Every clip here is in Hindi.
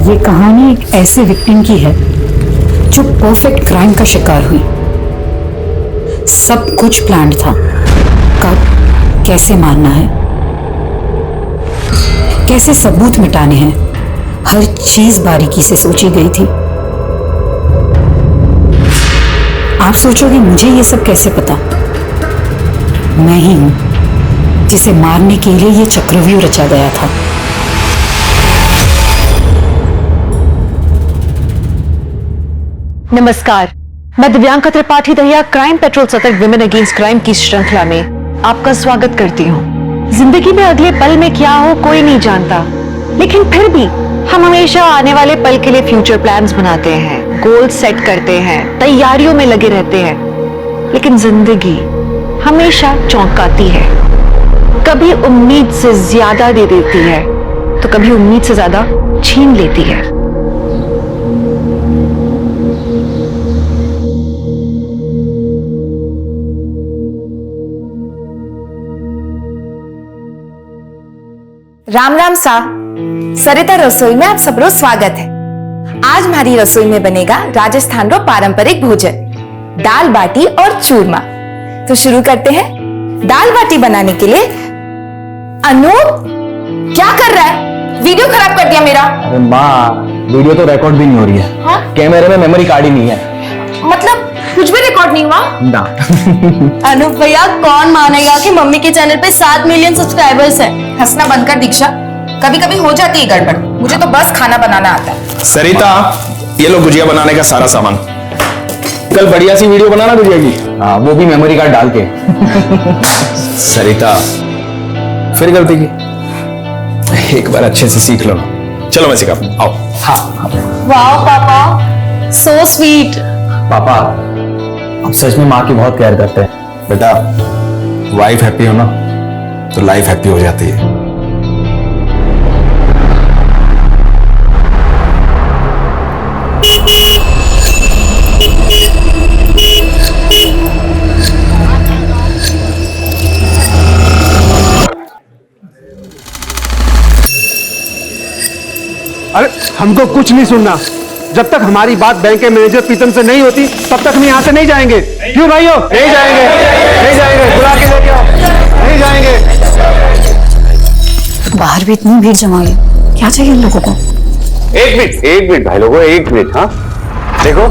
ये कहानी एक ऐसे विक्टिम की है जो परफेक्ट क्राइम का शिकार हुई। सब कुछ प्लान्ड था। कब, कैसे मारना है, कैसे सबूत मिटाने हैं, हर चीज बारीकी से सोची गई थी। आप सोचोगे मुझे ये सब कैसे पता? मैं ही हूं जिसे मारने के लिए ये चक्रव्यूह रचा गया था। नमस्कार, मैं दिव्यांका त्रिपाठी दहिया क्राइम पेट्रोल सतर्क विमेन अगेंस्ट क्राइम की श्रृंखला में आपका स्वागत करती हूँ। जिंदगी में अगले पल में क्या हो कोई नहीं जानता, लेकिन फिर भी हम हमेशा आने वाले पल के लिए फ्यूचर प्लान्स बनाते हैं, गोल सेट करते हैं, तैयारियों में लगे रहते हैं। लेकिन जिंदगी हमेशा चौंकाती है, कभी उम्मीद से ज्यादा दे देती है तो कभी उम्मीद से ज्यादा छीन लेती है। राम राम सा, सरिता रसोई में आप सबरो स्वागत है। आज हमारी रसोई में बनेगा राजस्थान रो पारंपरिक भोजन, दाल बाटी और चूरमा। तो शुरू करते हैं। दाल बाटी बनाने के लिए अनूप क्या कर रहा है? वीडियो खराब कर दिया मेरा। अरे माँ, वीडियो तो रिकॉर्ड भी नहीं हो रही है। हाँ? कैमरे में मेमोरी कार्ड ही नहीं है। मतलब कुछ भी रिकॉर्ड नहीं हुआ ना। अनूप भैया, कौन मानेगा कि मम्मी के चैनल पे 7 मिलियन सब्सक्राइबर्स हैं। हंसना बंद कर दीक्षा, कभी कभी हो जाती है गड़बड़। मुझे तो बस खाना बनाना आता है। सरिता, ये लो गुजिया बनाने का सारा सामान। कल बढ़िया सी वीडियो बनाना गुजिया की। हाँ, वो भी मेमोरी कार्ड डाल के। सरिता, फिर गलती की। एक बार अच्छे से सीख लो ना। चलो मैं सिखाता हूं, आओ। हाँ वाह पापा, सो स्वीट। पापा, आप सच में माँ की बहुत केयर करते हैं। बेटा, वाइफ हैप्पी हो ना तो लाइफ हैप्पी हो जाती है। अरे हमको कुछ नहीं सुनना। जब तक हमारी बात बैंक के मैनेजर प्रीतम से नहीं होती तब तक हम यहाँ से नहीं जाएंगे। क्यों भाइयों? नहीं जाएंगे, नहीं जाएंगे। बुला के लेके आओ, नहीं जाएंगे। बाहर भी इतनी भीड़ जमा गई, क्या चाहिए इन लोगों को? एक मिनट भाई लोगों, एक मिनट। हाँ देखो,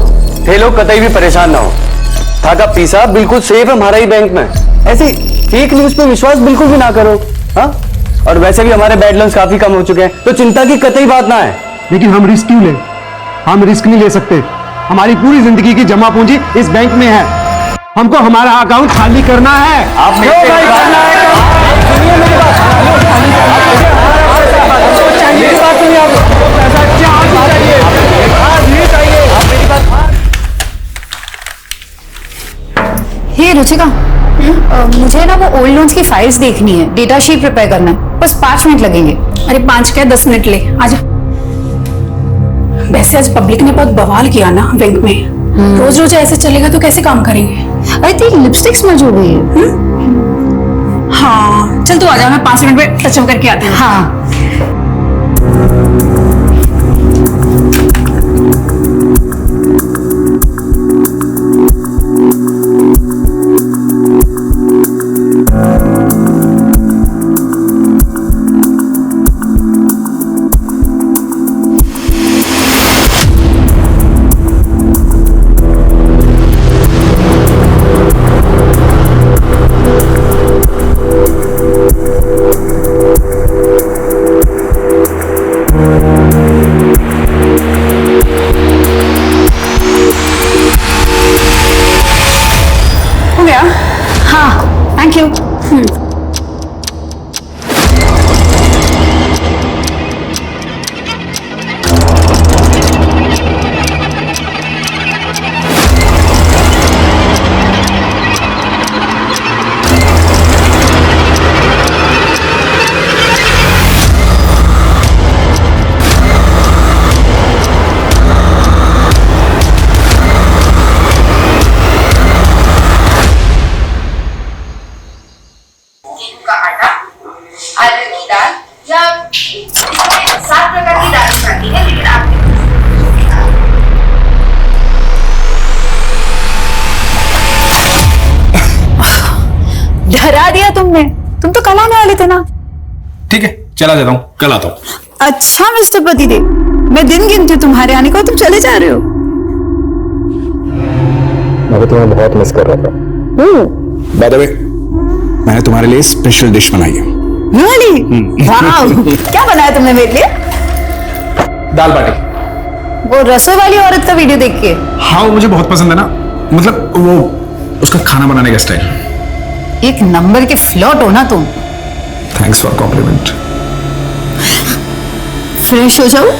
थे लोग कतई भी परेशान ना हो। था पैसा बिल्कुल सेफ है हमारा ही बैंक में। ऐसी फेक न्यूज पे विश्वास बिल्कुल भी ना करो। हाँ, और वैसे भी हमारे बैड लोन्स काफी कम हो चुके हैं, तो चिंता की कतई बात ना है। लेकिन हम रिस्क क्यों ले? हम रिस्क नहीं ले सकते। हमारी पूरी जिंदगी की जमा पूंजी इस बैंक में है। हमको हमारा अकाउंट खाली करना है। आप हे रुचिका, मुझे ना वो ओल्ड लोन्स की फाइल्स देखनी है, डेटा शीट प्रिपेयर करना है। बस 5 मिनट लगेंगे। अरे 5 क्या 10 मिनट ले, आजा। वैसे आज पब्लिक ने बहुत बवाल किया ना बैंक में। रोज रोज ऐसे चलेगा तो कैसे काम करेंगे? अरे तेरी लिपस्टिक स्मज हो गई है। हाँ चल तू आजा, मैं 5 मिनट में टचअप करके आती हूँ। हाँ, रूम में? तुम तो कल आने वाले थे ना। ठीक है, चला जाता हूँ, कल आता हूँ। अच्छा मिस्टर पतिदेव, मैं दिन गिनती हूँ तुम्हारे आने को, तुम चले जा रहे हो। मैं तुम्हें बहुत मिस कर रहा था। बाय द वे, मैंने तुम्हारे लिए स्पेशल डिश बनाई है। रियली? वाओ, क्या बनाया तुमने मेरे लिए? दाल बाटी। वो रसोई वाली औरत का वीडियो देख के? हाँ, वो मुझे बहुत पसंद है ना, मतलब वो उसका खाना बनाने का स्टाइल। एक नंबर के फ्लर्ट हो ना तुम। Thanks for complement. फ्रेश हो जाओ।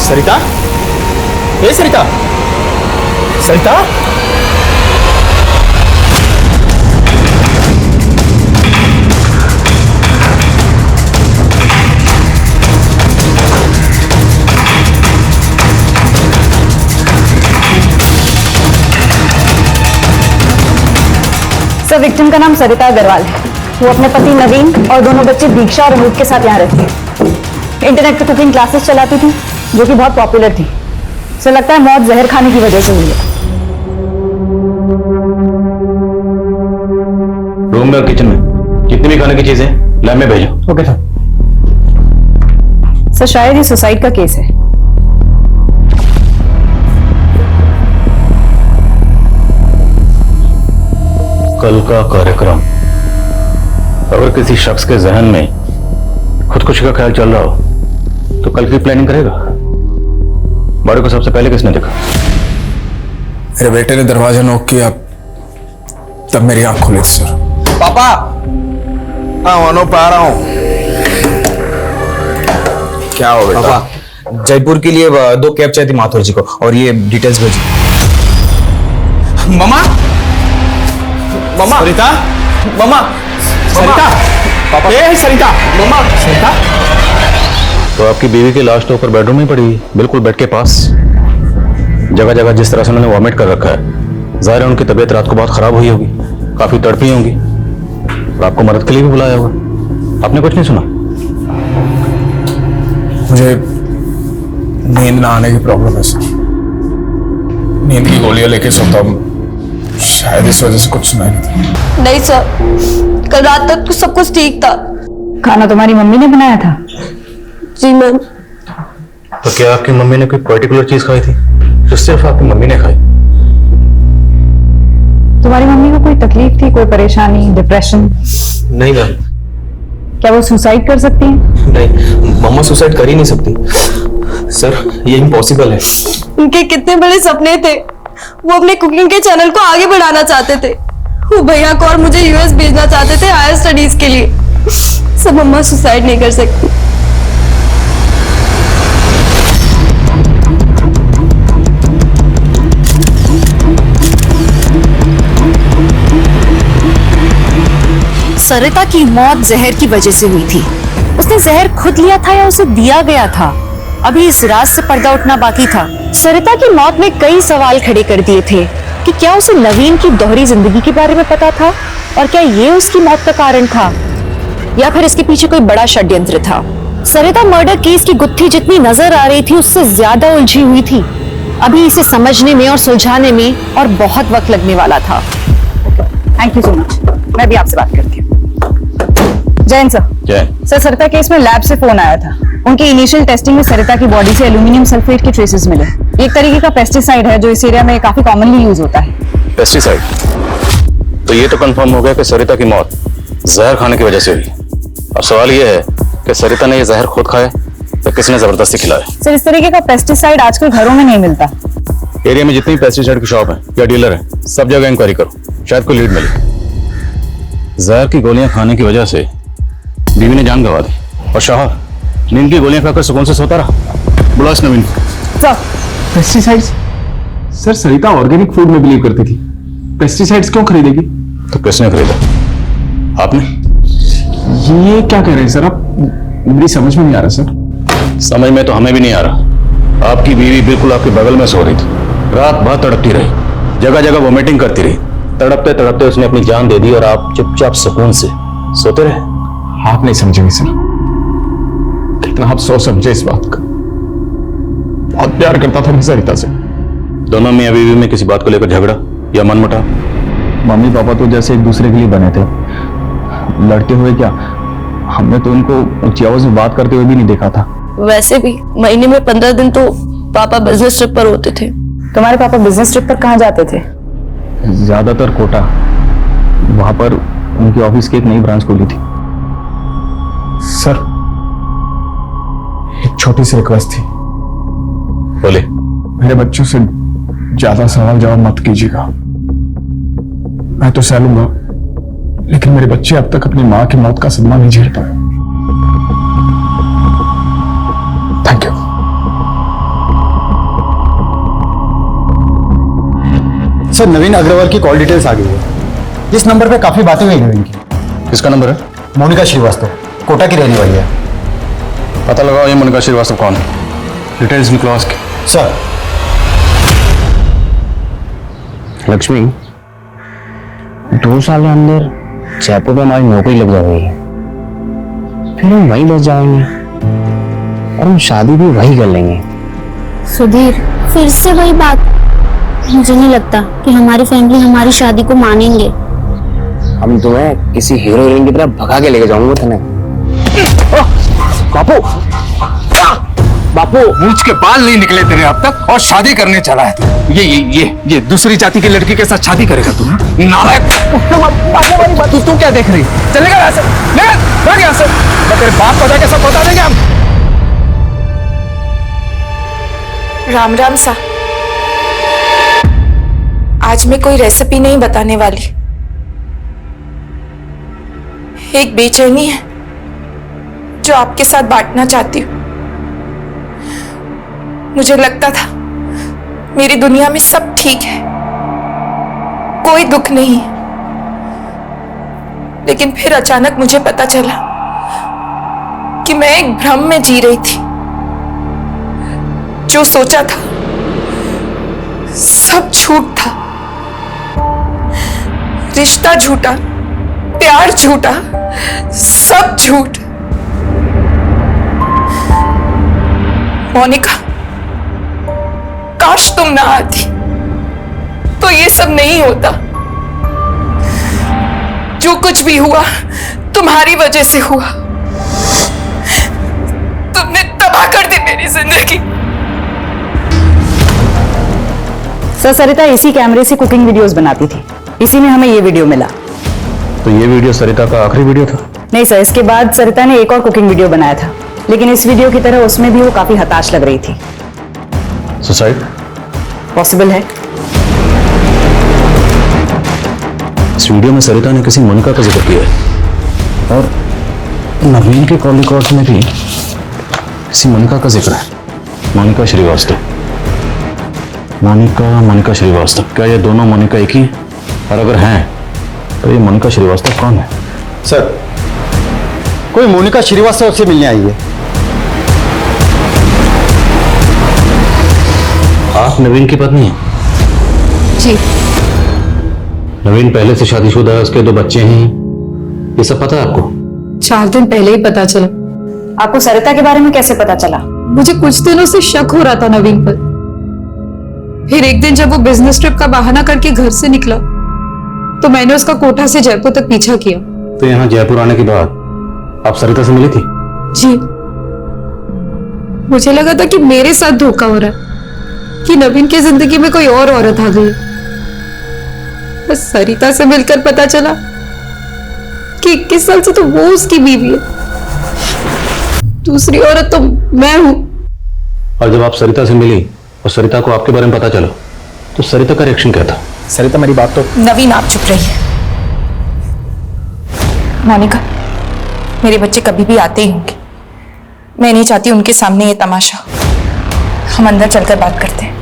सरिता, ए सरिता, सरिता, सर, विक्टिम का नाम सरिता अग्रवाल है। वो अपने पति नवीन और दोनों बच्चे दीक्षा और अनूप के साथ यहाँ रहती है। इंटरनेट पे कुकिंग क्लासेस चलाती थी जो कि बहुत पॉपुलर थी। सर, लगता है मौत जहर खाने की वजह से हुई है। रूम में और किचन में जितनी भी खाने की चीजें लैब में भेजो। Okay sir. सर, शायद ये सुसाइड का केस है। कल का कार्यक्रम, अगर किसी शख्स के जहन में खुदकुशी का ख्याल चल रहा हो तो कल की प्लानिंग करेगा। बॉडी को सबसे पहले किसने देखा? मेरे बेटे ने दरवाजा नॉक किया, तब मेरी आंख खुली सर। पापा, हाँ अनूप आ रहा हूँ। क्या हो बेटा? पापा, जयपुर के लिए 2 कैब चाहिए थी माथुर जी को, और ये डिटेल्स भेजी। ममा, ममा, सरिता, ममा, सरिता, पापा, ए सरिता, ममा, सरिता। तो आपकी बीवी की लाश तो ऊपर बेडरूम में पड़ी हुई, बिल्कुल बेड के पास। जगह जगह जिस तरह से उन्होंने वॉमिट कर रखा है, जाहिर है उनकी तबीयत रात को बहुत खराब हुई होगी, काफी तड़पी होंगी, और आपको मदद के लिए भी बुलाया होगा। आपने कुछ नहीं सुना? मुझे नींद ना आने की प्रॉब्लम है सर। नींद की गोलियां लेके सोता हूँ, शायद इस वजह से कुछ सुना नहीं था। नहीं सर, कल रात तक सब कुछ ठीक था। खाना तुम्हारी मम्मी ने बनाया था? जी मैम। तो क्या आपकी मम्मी ने कोई पर्टिकुलर चीज खाई थी जो सिर्फ आपकी मम्मी ने खाई? तुम्हारी मम्मी को कोई तकलीफ थी, कोई परेशानी, डिप्रेशन? नहीं मैम। क्या वो सुसाइड कर सकती हैं? नहीं, मम्मा सुसाइड कर ही नहीं सकती सर, ये इम्पॉसिबल है। उनके कितने बड़े सपने थे। वो अपने कुकिंग के चैनल को आगे बढ़ाना चाहते थे। वो भैया को और मुझे यूएस भेजना चाहते थे हायर स्टडीज के लिए। सब मम्मा सुसाइड नहीं कर सकती। सरिता की मौत जहर की वजह से हुई थी। उसने जहर खुद लिया था या उसे दिया गया था? अभी इस राज से पर्दा उठना बाकी था। सरिता की मौत ने कई सवाल खड़े कर दिए थे कि क्या उसे नवीन की दोहरी जिंदगी के बारे में पता था, और क्या ये उसकी मौत का कारण था, या फिर इसके पीछे कोई बड़ा षड्यंत्र था। सरिता मर्डर केस की गुत्थी जितनी नजर आ रही थी उससे ज्यादा उलझी हुई थी। अभी इसे समझने में और सुलझाने में और बहुत वक्त लगने वाला था। Thank you so much. मैं भी आपसे बात करती हूँ। जैन सर। जय। सर, सरिता केस में लैब से फोन आया था। उनकी इनिशियल टेस्टिंग में सरिता की बॉडी से एल्यूमिनियम सल्फेट के ट्रेसेस मिले। एक तरीके का पेस्टिसाइड है जो इस एरिया में काफी कॉमनली यूज होता है। पेस्टिसाइड? तो ये तो कंफर्म हो गया कि सरिता की मौत जहर खाने की वजह से हुई। अब सवाल ये है कि सरिता ने ये जहर खुद खाया या किसने जबरदस्ती खिलाया? सर, इस तरीके का पेस्टिसाइड आजकल घरों में नहीं मिलता। एरिया में जितनी पेस्टिसाइड की शॉप है या डीलर है, सब जगह इंक्वायरी करो, शायद कोई लीड मिले। जहर की गोलियां खाने की वजह से बीवी ने जान गंवा दी, और शाह नींद की गोलियां खाकर सुकून से सोता रहा। बुला इस नवीन को। पेस्टिसाइड्स? सर, सरिता ऑर्गेनिक फूड में बिलीव करती थी, पेस्टिसाइड्स क्यों खरीदेगी? तो किसने खरीदा? आपने? ये क्या कह रहे हैं सर आप? मेरी समझ में नहीं आ रहा सर। समझ में तो हमें भी नहीं आ रहा। आपकी बीवी बिल्कुल आपके बगल में सो रही थी, रात भर तड़पती रही, जगह जगह वोमिटिंग करती रही, तड़पते तड़पते उसने अपनी जान दे दी और आप चुपचाप सुकून से सोते रहे। आप नहीं समझेंगे सर, कितना आप सोच समझे इस बात का। बहुत प्यार करता था मैं सरिता से। दोनों मियां बीवी में किसी बात को लेकर झगड़ा या मनमुटाव? मम्मी पापा तो जैसे एक दूसरे के लिए बने थे, लड़ते हुए क्या, हमने तो उनको ऊंची आवाज में बात करते हुए भी नहीं देखा था। वैसे भी महीने में 15 दिन तो पापा बिजनेस ट्रिप पर होते थे। तुम्हारे पापा बिजनेस ट्रिप पर कहाँ जाते थे? ज्यादातर कोटा, वहां पर उनकी ऑफिस की एक नई ब्रांच खुली थी। सर एक छोटी सी रिक्वेस्ट थी। बोले। मेरे बच्चों से ज्यादा सवाल जवाब मत कीजिएगा। मैं तो सह लूंगा, लेकिन मेरे बच्चे अब तक अपनी मां की मौत का सदमा नहीं झेल पाए। Thank you. सर नवीन अग्रवाल की कॉल डिटेल्स आ गई है। इस नंबर पे काफी बातें हुई नवीन की। किसका नंबर है? मोनिका श्रीवास्तव, कोटा की रहने वाली है। पता लगाओ ये मोनिका श्रीवास्तव कौन है, डिटेल्स निकलो उसकी। सर। लक्ष्मी, 2 साल के अंदर जयपुर में हमारी नौकरी लग जाएगी, फिर हम वहीं बस जाएंगे और हम शादी भी वहीं कर लेंगे। सुधीर, फिर से वही बात। मुझे नहीं लगता कि हमारी फैमिली हमारी शादी को मानेंगे। हम तुम्हें किसी हीरो हीरोइन की तरह भगा के लेके जाऊंगा तुम्हें। बापू, बापू, मूंछ के बाल नहीं निकले तेरे अब तक और शादी करने चला है। ये दूसरी जाति की लड़की के साथ शादी करेगा तू? नालायक। तू क्या देख रही? चलेगा यहाँ से, भाग यहाँ से। मैं तेरे बाप को जाके सब बता देंगे हम। राम राम सा। आज मैं कोई रेसिपी नहीं बताने वाली। एक बेचैनी है जो आपके साथ बांटना चाहती हूँ। मुझे लगता था मेरी दुनिया में सब ठीक है, कोई दुख नहीं, लेकिन फिर अचानक मुझे पता चला कि मैं एक भ्रम में जी रही थी। जो सोचा था सब झूठ था। रिश्ता झूठा, प्यार झूठा, सब झूठ। मोनिका, काश तुम ना आती तो ये सब नहीं होता। जो कुछ भी हुआ तुम्हारी वजह से हुआ। तुमने तबाह कर दी मेरी जिंदगी। सर, सरिता इसी कैमरे से कुकिंग वीडियोस बनाती थी, इसी में हमें ये वीडियो मिला। तो ये वीडियो सरिता का आखिरी वीडियो था? नहीं सर, इसके बाद सरिता ने एक और कुकिंग वीडियो बनाया था, लेकिन इस वीडियो की तरह उसमें भी वो काफी हताश लग रही थी। सुसाइड पॉसिबल है। इस वीडियो में सरिता ने किसी मोनिका का जिक्र किया है और नवीन के कॉल रिकॉर्ड्स में भी किसी मोनिका का जिक्र है। मोनिका श्रीवास्तव, मोनिका श्रीवास्तव। क्या ये दोनों मोनिका एक ही हैं? और अगर हैं तो ये मोनिका श्रीवास्तव कौन है? सर, कोई मोनिका श्रीवास्तव से मिलने आई है। आप नवीन की पत्नी हैं? जी। नवीन पहले से शादीशुदा है, उसके 2 बच्चे हैं, ये सब पता है आपको? 4 दिन पहले ही पता चला। आपको सरिता के बारे में कैसे पता चला? मुझे कुछ दिनों से शक हो रहा था नवीन पर। फिर एक दिन जब वो बिजनेस ट्रिप का बहाना करके घर से निकला तो मैंने उसका कोटा से जयपुर तक पीछा किया। तो यहाँ जयपुर आने के बाद आप सरिता से मिली थी? जी। मुझे लगा था कि मेरे साथ धोखा हो रहा है, कि नवीन की जिंदगी में कोई और औरत आ गई। बस सरिता से मिलकर पता चला कि 21 साल से तो वो उसकी बीवी है, दूसरी औरत तो मैं हूं। और जब आप सरिता से मिली और सरिता को आपके बारे में पता चला तो सरिता का रिएक्शन क्या था? सरिता, मेरी बात तो। नवीन, आप चुप रहिए। मोनिका, मेरे बच्चे कभी भी आते ही होंगे। मैं नहीं चाहती उनके सामने ये तमाशा। हम अंदर चलकर बात करते हैं।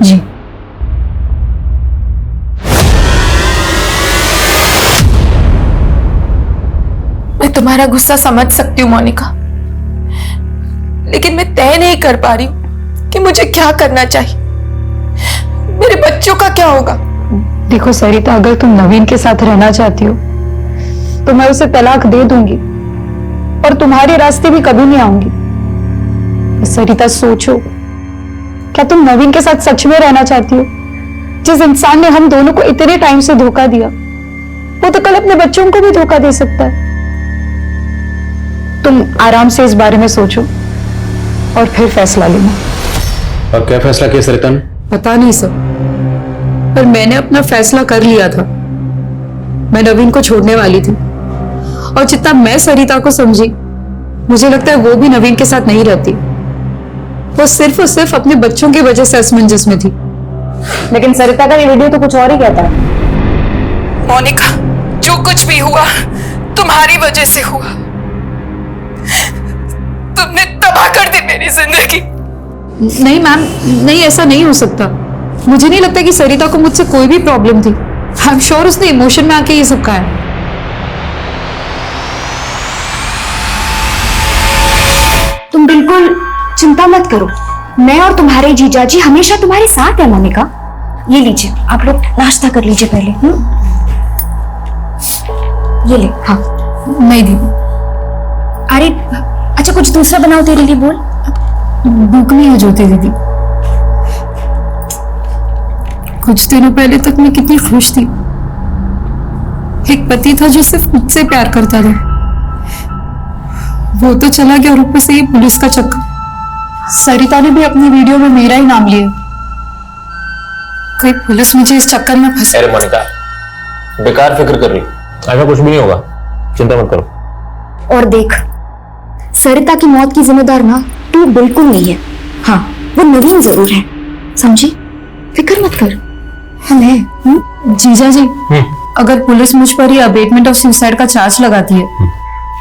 जी। मैं तुम्हारा गुस्सा समझ सकती हूँ मोनिका, लेकिन मैं तय नहीं कर पा रही हूँ कि मुझे क्या करना चाहिए। मेरे बच्चों का क्या होगा? देखो सरिता, अगर तुम नवीन के साथ रहना चाहती हो तो मैं उसे तलाक दे दूंगी और तुम्हारे रास्ते भी कभी नहीं आऊंगी। सरिता सोचो, क्या तुम नवीन के साथ सच में रहना चाहती हो? जिस इंसान ने हम दोनों को इतने टाइम से धोखा दिया, वो तो कल अपने बच्चों को भी धोखा दे सकता है। तुम आराम से इस बारे में सोचो और फिर फैसला लेना। और क्या फैसला किया सरिता ने? पता नहीं सर, पर मैंने अपना फैसला कर लिया था। मैं नवीन को छोड़ने वाली थी और जितना मैं सरिता को समझी, मुझे लगता है वो भी नवीन के साथ नहीं रहती। वो सिर्फ और सिर्फ अपने बच्चों की वजह से असमंजस में थी। लेकिन सरिता का ये वीडियो तो कुछ और ही कहता है। मोनिका, जो कुछ भी हुआ तुम्हारी वजह से हुआ। तुमने तबाह कर दी मेरी जिंदगी। नहीं मैम, नहीं, ऐसा नहीं हो सकता। मुझे नहीं लगता कि सरिता को मुझसे कोई भी प्रॉब्लम थी। आई एम श्योर उसने इमोशन में आके ये सब कहा है। तुम बिल्कुल चिंता मत करो, मैं और तुम्हारे जीजा जी हमेशा तुम्हारे साथ है मोनिका। ये लीजिए, आप लोग नाश्ता कर लीजिए पहले। ये ले। हाँ नहीं दीदी। अरे अच्छा, कुछ दूसरा बनाओ तेरे लिए। बोल। भूख नहीं है ज्योति दीदी। कुछ दिनों पहले तक मैं कितनी खुश थी। एक पति था जो सिर्फ मुझसे प्यार करता था, वो तो चला गया और ऊपर से ये पुलिस का चक्कर। सरिता ने भी अपनी वीडियो में मेरा ही नाम लिया। कोई पुलिस मुझे इस चक्कर में फंसा। अरे मोनिका, बेकार फिक्र कर रही, ऐसा कुछ भी नहीं होगा, चिंता मत करो। और देख, सरिता की मौत की जिम्मेदार ना तू बिल्कुल नहीं है। हाँ, वो नवीन जरूर है, समझी? फिक्र मत कर। हमें जीजा जी, अगर पुलिस मुझ पर ही अबेटमेंट ऑफ सुसाइड का चार्ज लगाती है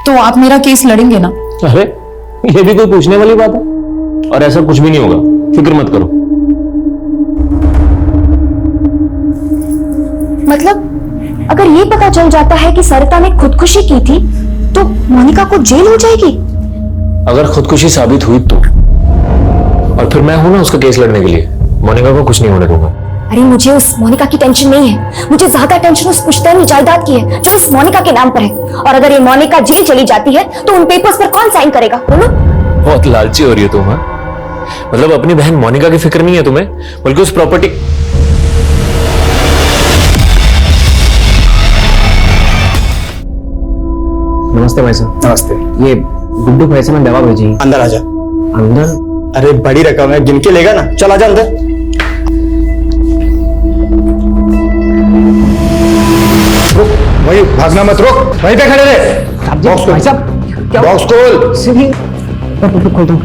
तो आप मेरा केस लड़ेंगे ना? अरे ये भी कोई पूछने वाली बात है? और ऐसा कुछ भी नहीं होगा, फिक्र मत करो। मतलब अगर ये पता चल जाता है कि सरिता ने खुदकुशी की थी तो मोनिका को जेल हो जाएगी? अगर खुदकुशी साबित हुई तो, और फिर मैं हूं ना उसका केस लड़ने के लिए, मोनिका को कुछ नहीं होने दूंगा। अरे मुझे उस मोनिका की टेंशन नहीं है, मुझे ज्यादा टेंशन उस पुश्तैनी जायदाद की है जो उस मोनिका के नाम पर है। और अगर ये मोनिका जेल चली जाती है तो उन पेपर्स पर कौन साइन करेगा, बोलो? बहुत लालची हो रही हो तुम। हाँ, मतलब अपनी बहन मोनिका की फिक्र नहीं है तुम्हें, बल्कि उस प्रॉपर्टी। नमस्ते भाई साहब। नमस्ते। ये गुड्डू भाई से मैं दवा भेजी। अंदर आ जा। अंदर? अरे बड़ी रकम है, गिन के लेगा ना, चल आजा अंदर। रुक, वही भागना मत, रुक वहीं पे खड़े रहे। बॉक्स भाई साहब, क्या बॉक्स खोल। खोल दो।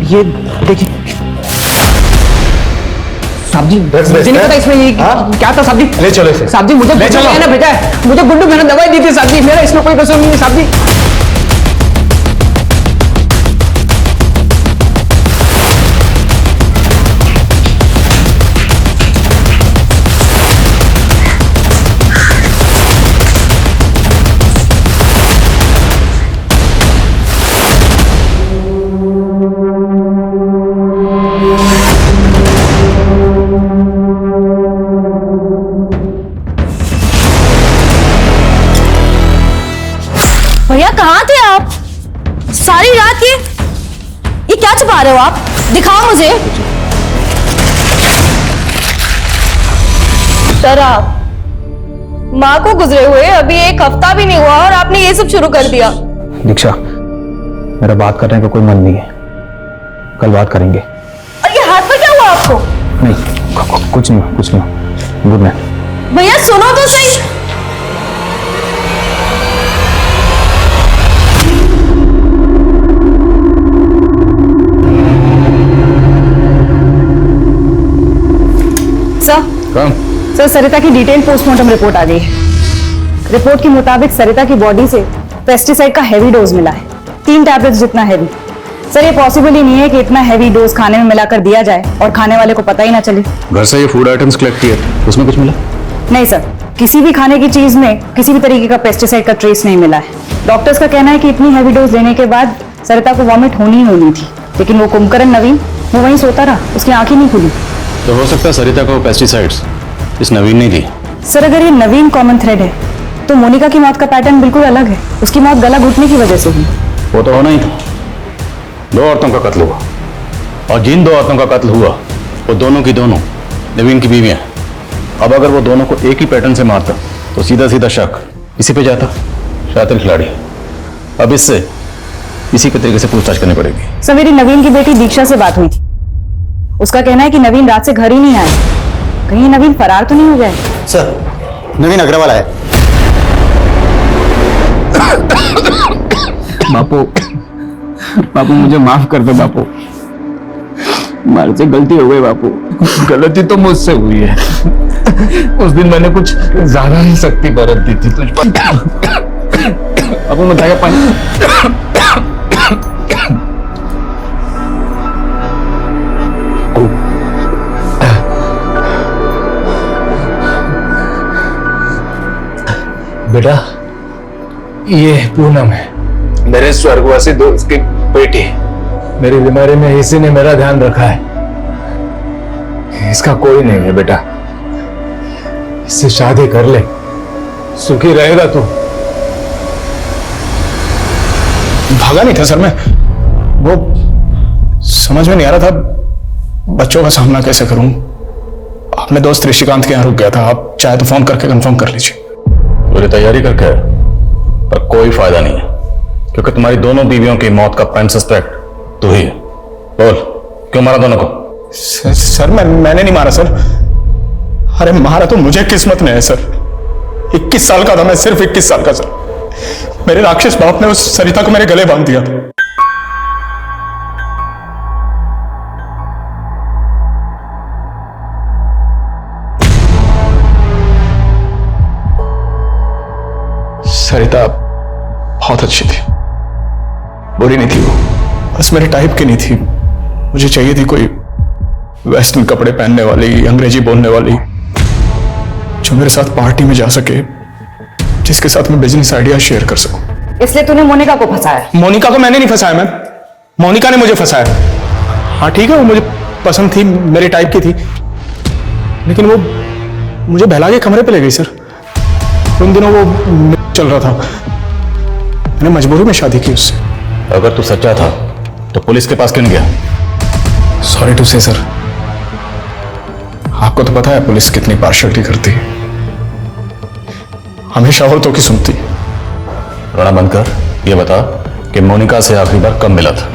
ये देखिए साहब जी, मुझे नहीं पता इसमें ये क्या था साहब जी। ले चलो इसे। साहब जी, मुझे गुड्डू भैया ने भेजा है, मुझे गुड्डू भैया ने दवाई दी थी साहब जी, मेरा इसमें कोई कसूर नहीं है साहब जी। भैया कहाँ थे आप सारी रात? ये क्या छुपा रहे हो आप? दिखाओ मुझे। सर, आप माँ को गुजरे हुए अभी एक हफ्ता भी नहीं हुआ और आपने ये सब शुरू कर दिया। दीक्षा, मेरा बात करने का कोई मन नहीं है, कल बात करेंगे। और ये हाथ पर क्या हुआ आपको? नहीं, कुछ नहीं। Good night. भैया सुनो तो सही। सर, सरिता की डिटेल पोस्टमार्टम रिपोर्ट आ गई है। रिपोर्ट के मुताबिक सरिता की बॉडी से पेस्टिसाइड का हैवी डोज मिला है, 3 टैबलेट्स जितना हैवी। सर, ये पॉसिबल ही नहीं है कि इतना हैवी डोज खाने में मिलाकर दिया जाए और खाने वाले को पता ही ना चले। घर से ये फूड आइटम्स कलेक्ट किए, उसमें कुछ मिला? नहीं सर, किसी भी खाने की चीज में किसी भी तरीके का पेस्टिसाइड का ट्रेस नहीं मिला है। डॉक्टर्स का कहना है कि इतनी हैवी डोज लेने के बाद सरिता को वॉमिट होनी ही होनी थी, लेकिन वो कुंभकर्ण नवीन वो वहीं सोता रहा, उसकी आंखें नहीं खुली। तो हो सकता है सरिता को पेस्टिसाइड्स इस नवीन ने दी। सर अगर ये नवीन कॉमन थ्रेड है तो मोनिका की मौत का पैटर्न बिल्कुल अलग है। उसकी मौत गला घुटने की वजह से हुई। वो तो होना ही था। 2 औरतों का कत्ल हुआ और जिन 2 औरतों का कत्ल हुआ वो दोनों की दोनों नवीन की बीवियां। अब अगर वो दोनों को एक ही पैटर्न से मारता तो सीधा सीधा शक इसी पे जाता, शातिर खिलाड़ी। अब इससे इसी के तरीके से पूछताछ करनी पड़ेगी। सर मेरी नवीन की बेटी दीक्षा से बात हुई थी। उसका कहना है कि नवीन रात से घर ही नहीं आया। कहीं नवीन फरार तो नहीं हो गया है? सर नवीन अग्रवाल आया। बापू बापू मुझे माफ कर दो बापू, मारे से गलती हो गई बापू। गलती तो मुझसे हुई है। उस दिन मैंने कुछ ज्यादा ही शक्ति बरत दी थी तुझ पर। बापू मैं बताया पानी। बेटा ये पूनम है, मेरे स्वर्गवासी दोस्त की बेटी। मेरी बीमारी में इसी ने मेरा ध्यान रखा है। इसका कोई नहीं है बेटा, इससे शादी कर ले, सुखी रहेगा तू। भागा नहीं था सर मैं, वो समझ में नहीं आ रहा था बच्चों का सामना कैसे करूं। अपने दोस्त ऋषिकांत के यहाँ रुक गया था। आप चाहे तो फोन करके कंफर्म कर लीजिए। पूरी तैयारी करके है, पर कोई फायदा नहीं है क्योंकि तुम्हारी दोनों बीवियों की मौत का प्राइम सस्पेक्ट तू ही है। बोल क्यों मारा दोनों को? सर मैंने नहीं मारा सर। अरे मारा तो मुझे किस्मत ने है सर। 21 साल का था मैं, सिर्फ 21 साल का सर। मेरे राक्षस बाप ने उस सरिता को मेरे गले बांध दिया था। सरिता बहुत अच्छी थी, बुरी नहीं थी वो, बस मेरे टाइप की नहीं थी। मुझे चाहिए थी कोई वेस्टर्न कपड़े पहनने वाली, अंग्रेजी बोलने वाली, जो मेरे साथ पार्टी में जा सके, जिसके साथ मैं बिजनेस आइडिया शेयर कर सकूं। इसलिए तूने मोनिका को फंसाया? मोनिका को मैंने नहीं फंसाया मैम, मोनिका ने मुझे फंसाया। हाँ ठीक है, वो मुझे पसंद थी, मेरे टाइप की थी, लेकिन वो मुझे बहला के कमरे पे ले गई सर। उन दिनों वो चल रहा था, मैंने मजबूरी में शादी की उससे। अगर तू सच्चा था तो पुलिस के पास क्यों गया? सॉरी टू से सर, आपको तो पता है पुलिस कितनी पार्शियलिटी करती है, हमेशा औरतों की सुनती है। रोना बंद कर, ये बता कि मोनिका से आखिरी बार कब मिला था?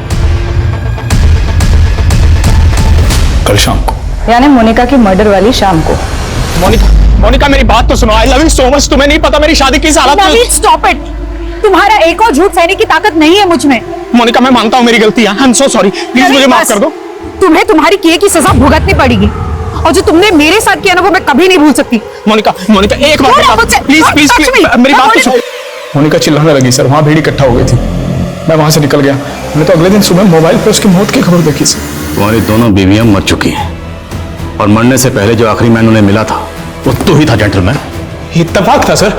कल शाम को। यानी मोनिका की मर्डर वाली शाम को। मोनिका मेरी बात तो सुनो। I love you so much. तुम्हें नहीं पता मेरी शादी किस हालत में। Stop it. तुम्हारा एक और झूठ सहने की ताकत नहीं है मुझ में। मोनिका मैं मानता हूँ मेरी गलती है, I am so sorry, please मुझे माफ कर दो। तुम्हें तुम्हारी किए की सजा भुगतनी पड़ेगी, और जो तुमने मेरे साथ किया ना वो मैं कभी नहीं भूल सकती। मोनिका एक बात प्लीज प्लीज मेरी बात तो सुनो। मोनिका चिल्लाने लगी सर, वहां भीड़ इकट्ठा हो गई थी, मैं वहां से निकल गया। मैंने तो अगले दिन सुबह मोबाइल पर उसकी मौत की खबर देखी सर। तुम्हारी दोनों बीवियां मर चुकी हैं और मरने से पहले जो आखिरी मैन उन्हें मिला था वो तू ही था जेंटलमैन। इत्तेफाक था सर,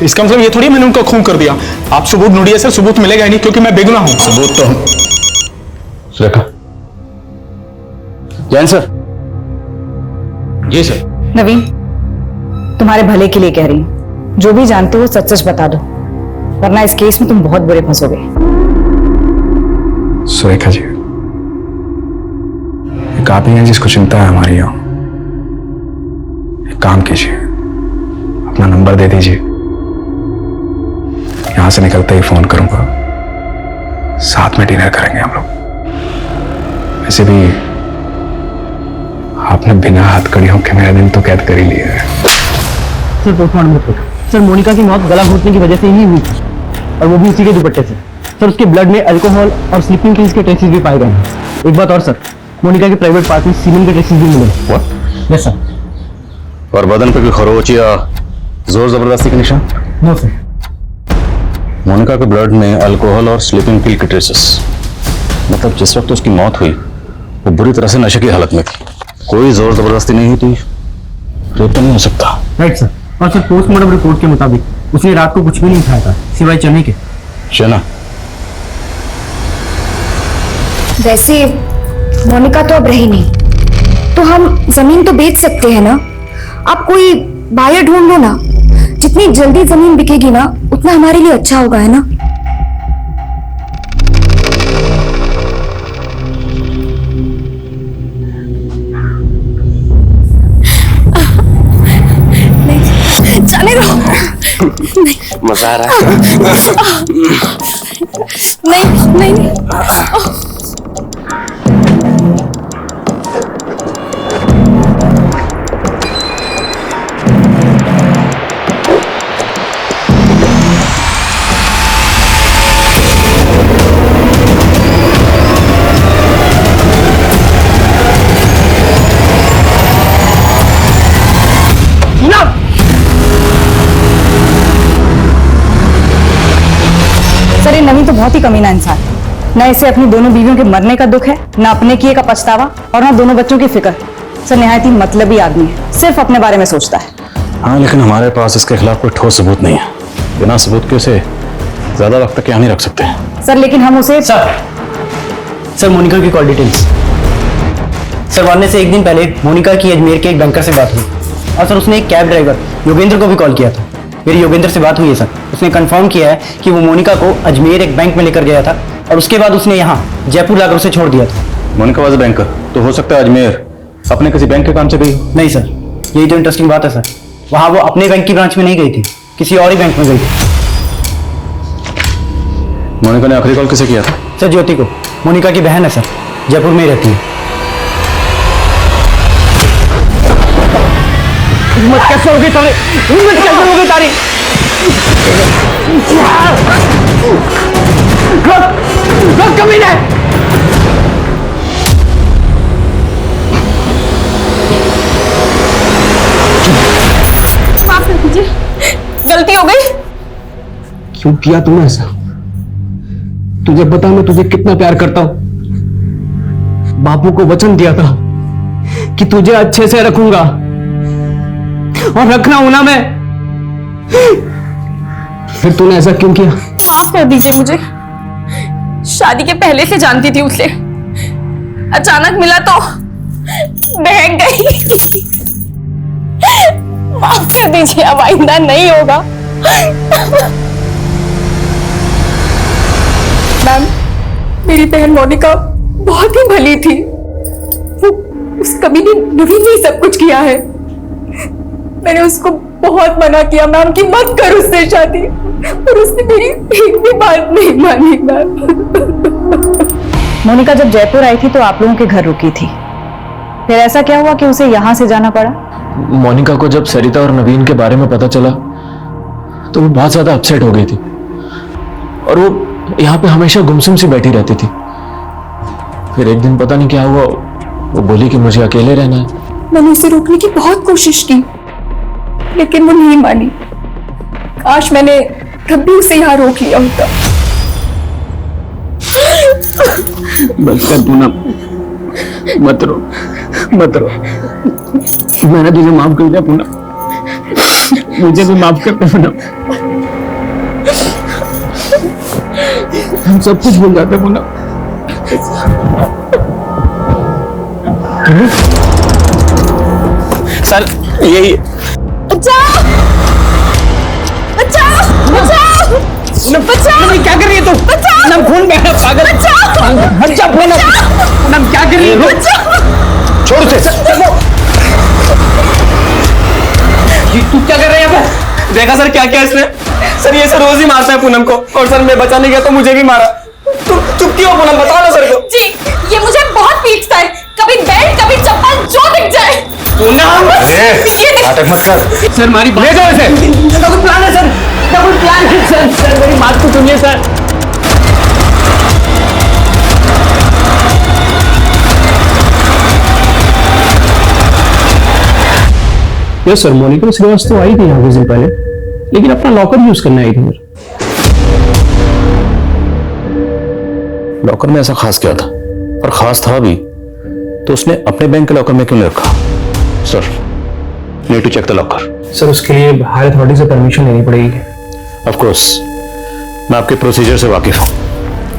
इसका मतलब ये थोड़ी मैंने उनको खून कर दिया। आप सबूत ढूंढिए सर, सबूत मिलेगा ही नहीं क्योंकि मैं बेगुनाह हूं। सबूत तो सुरेखा। जैन सर। जी सर। नवीन, तुम्हारे भले के लिए कह रही हूं, जो भी जानते हो सच सच बता दो, वरना इस केस में तुम बहुत बुरे फंसोगे। सुरेखा जी, एक आप ही हैं जिसको चिंता है हमारी। यहाँ एक काम कीजिए, अपना नंबर दे दीजिए, यहां से निकलते ही फोन करूंगा, साथ में डिनर करेंगे हम लोग। वैसे भी आपने बिना हथकड़ियों के मेरा दिन तो कैद कर ही लिया है। Sir postmortem report. Sir Monica की मौत गला घोटने की वजह से ही हुई थी, और वो भी उसी के दुपट्टे से। सर उसके ब्लड में अल्कोहल और स्लीपिंग किल्स के ट्रेसेस भी पाए गए हैं। एक बात और सर, मोनिका के प्राइवेट पार्ट में सीमेंट के ट्रेसेस भी मिले। Yes sir. और बदन पे कोई खरोच या जोर जबरदस्ती के निशान? No sir. मोनिका के ब्लड में अल्कोहल और स्लीपिंग पिल के ट्रेसेस, मतलब जिस वक्त उसकी मौत हुई वो बुरी तरह से नशे की हालत में थी, कोई जोर जबरदस्ती नहीं हुई थी, रेप तो नहीं हो सकता। Right sir. और सर पोस्टमार्टम रिपोर्ट के मुताबिक उसने रात को कुछ भी नहीं खाया था सिवाय चने के। चना? वैसे मोनिका तो अब रही नहीं, तो हम जमीन तो बेच सकते हैं ना। आप कोई बायर ढूंढ लो ना। जितनी जल्दी जमीन बिकेगी ना उतना हमारे लिए अच्छा होगा, है ना। जाने दो। मजा आ रहा है। नहीं नहीं नहीं। सर ये नवीन तो बहुत ही कमीना इंसान, न इसे अपनी दोनों बीवियों के मरने का दुख है, न अपने किए का पछतावा, और न दोनों बच्चों की फिक्र। सर निहायत ही मतलबी आदमी है, सिर्फ अपने बारे में सोचता है। हाँ, लेकिन हमारे पास इसके खिलाफ कोई ठोस सबूत नहीं है। बिना सबूत के उसे ज्यादा वक्त तक यहाँ नहीं रख सकते। सर लेकिन हम उसे सर मोनिका की कॉल डिटेल्स। सर वारने से एक दिन पहले मोनिका की अजमेर के एक बैंकर से बात हुई, और सर उसने एक कैब ड्राइवर योगेंद्र को भी कॉल किया था। मेरी योगेंद्र से बात हुई है सर, उसने कंफर्म किया है कि वो मोनिका को अजमेर एक बैंक में लेकर गया था, और उसके बाद उसने यहाँ जयपुर लाकर उसे छोड़ दिया था। मोनिका वाज बैंकर, तो हो सकता है अजमेर अपने किसी बैंक के काम से गई हो। नहीं सर, यही तो इंटरेस्टिंग बात है सर। वहाँ वो अपने बैंक की ब्रांच में नहीं गई थी, किसी और ही बैंक में गई थी। मोनिका ने आखिरी कॉल किसे किया था? सर ज्योति को, मोनिका की बहन है सर, जयपुर में ही रहती है। हिम्मत कैसे होगी तारी? हिम्मत कैसे होगी तारी? रुक कमीने! माफ कर दीजिए, गलती हो गई। क्यों किया तूने ऐसा? तुझे पता मैं तुझे कितना प्यार करता हूं। बापू को वचन दिया था कि तुझे अच्छे से रखूंगा, और रखना हूं ना मैं। फिर तूने ऐसा क्यों किया? माफ कर दीजिए मुझे। शादी के पहले से जानती थी उसे, अचानक मिला तो बहक गई। माफ कर दीजिए, अब आइंदा नहीं होगा। मैम, मेरी बहन मोनिका बहुत ही भली थी। वो उस कमीने नवीन ने सब कुछ किया है। मैंने उसको बहुत मना किया मैम कि मत कर उससे शादी, और उसने मेरी एक भी बात नहीं मानी मैम। मोनिका जब जयपुर आई थी तो आप लोगों के घर रुकी थी, फिर ऐसा क्या हुआ कि उसे यहाँ से जाना पड़ा? मोनिका को जब सरिता और नवीन के बारे में पता चला तो वो बहुत ज्यादा अपसेट हो गई थी, और वो यहाँ पे हमेशा गुमसुम सी बैठी रहती थी। फिर एक दिन पता नहीं क्या हुआ, वो बोली कि मुझे अकेले रहना है। मैंने उसे रोकने की बहुत कोशिश की, लेकिन वो नहीं मानी। काश मैंने तब भी उसे यहाँ रोक लिया होता। बस कर तू ना, मत रो, मत रो। मैंने तुझे माफ कर दिया पूनम, मुझे भी माफ कर दे पूनम। हम सब कुछ भूल जाते पूनम। सर यही बचाओ! बचाओ! बचाओ! बचाओ! क्या कर रही है तू? बचाओ! नम खून बह रहा है, पागल। बचाओ! बच्चा फोन नम क्या कर रही है? छोड़ उसे। तू क्या कर रही है? देखा सर क्या किया इसने? सर ये सर रोज ही मारता है पूनम को, और सर मैं बचाने गया तो मुझे भी मारा। तुम चुप क्यों पूनम, बताओ ना सर को। जी, ये मुझे बहुत पीटता है, कभी बेल्ट कभी चप्पल जो दिख जाए। नाटक मत कर। सर हमारी ले जाओ इसे। डबल प्लान है सर, डबल प्लान है सर। सर मेरी बात को सुनिए sir. Yes sir, Monika Shrivastava आई थी यहाँ कुछ दिन पहले, लेकिन अपना लॉकर यूज करने आई थी। लॉकर में ऐसा खास क्या था? और खास था भी तो उसने अपने बैंक के लॉकर में क्यों नहीं रखा? Sir, need to check the locker. Sir उसके लिए हायर अथॉरिटी से परमिशन लेनी पड़ेगी। ऑफ कोर्स, मैं आपके प्रोसीजर से वाकिफ हूँ।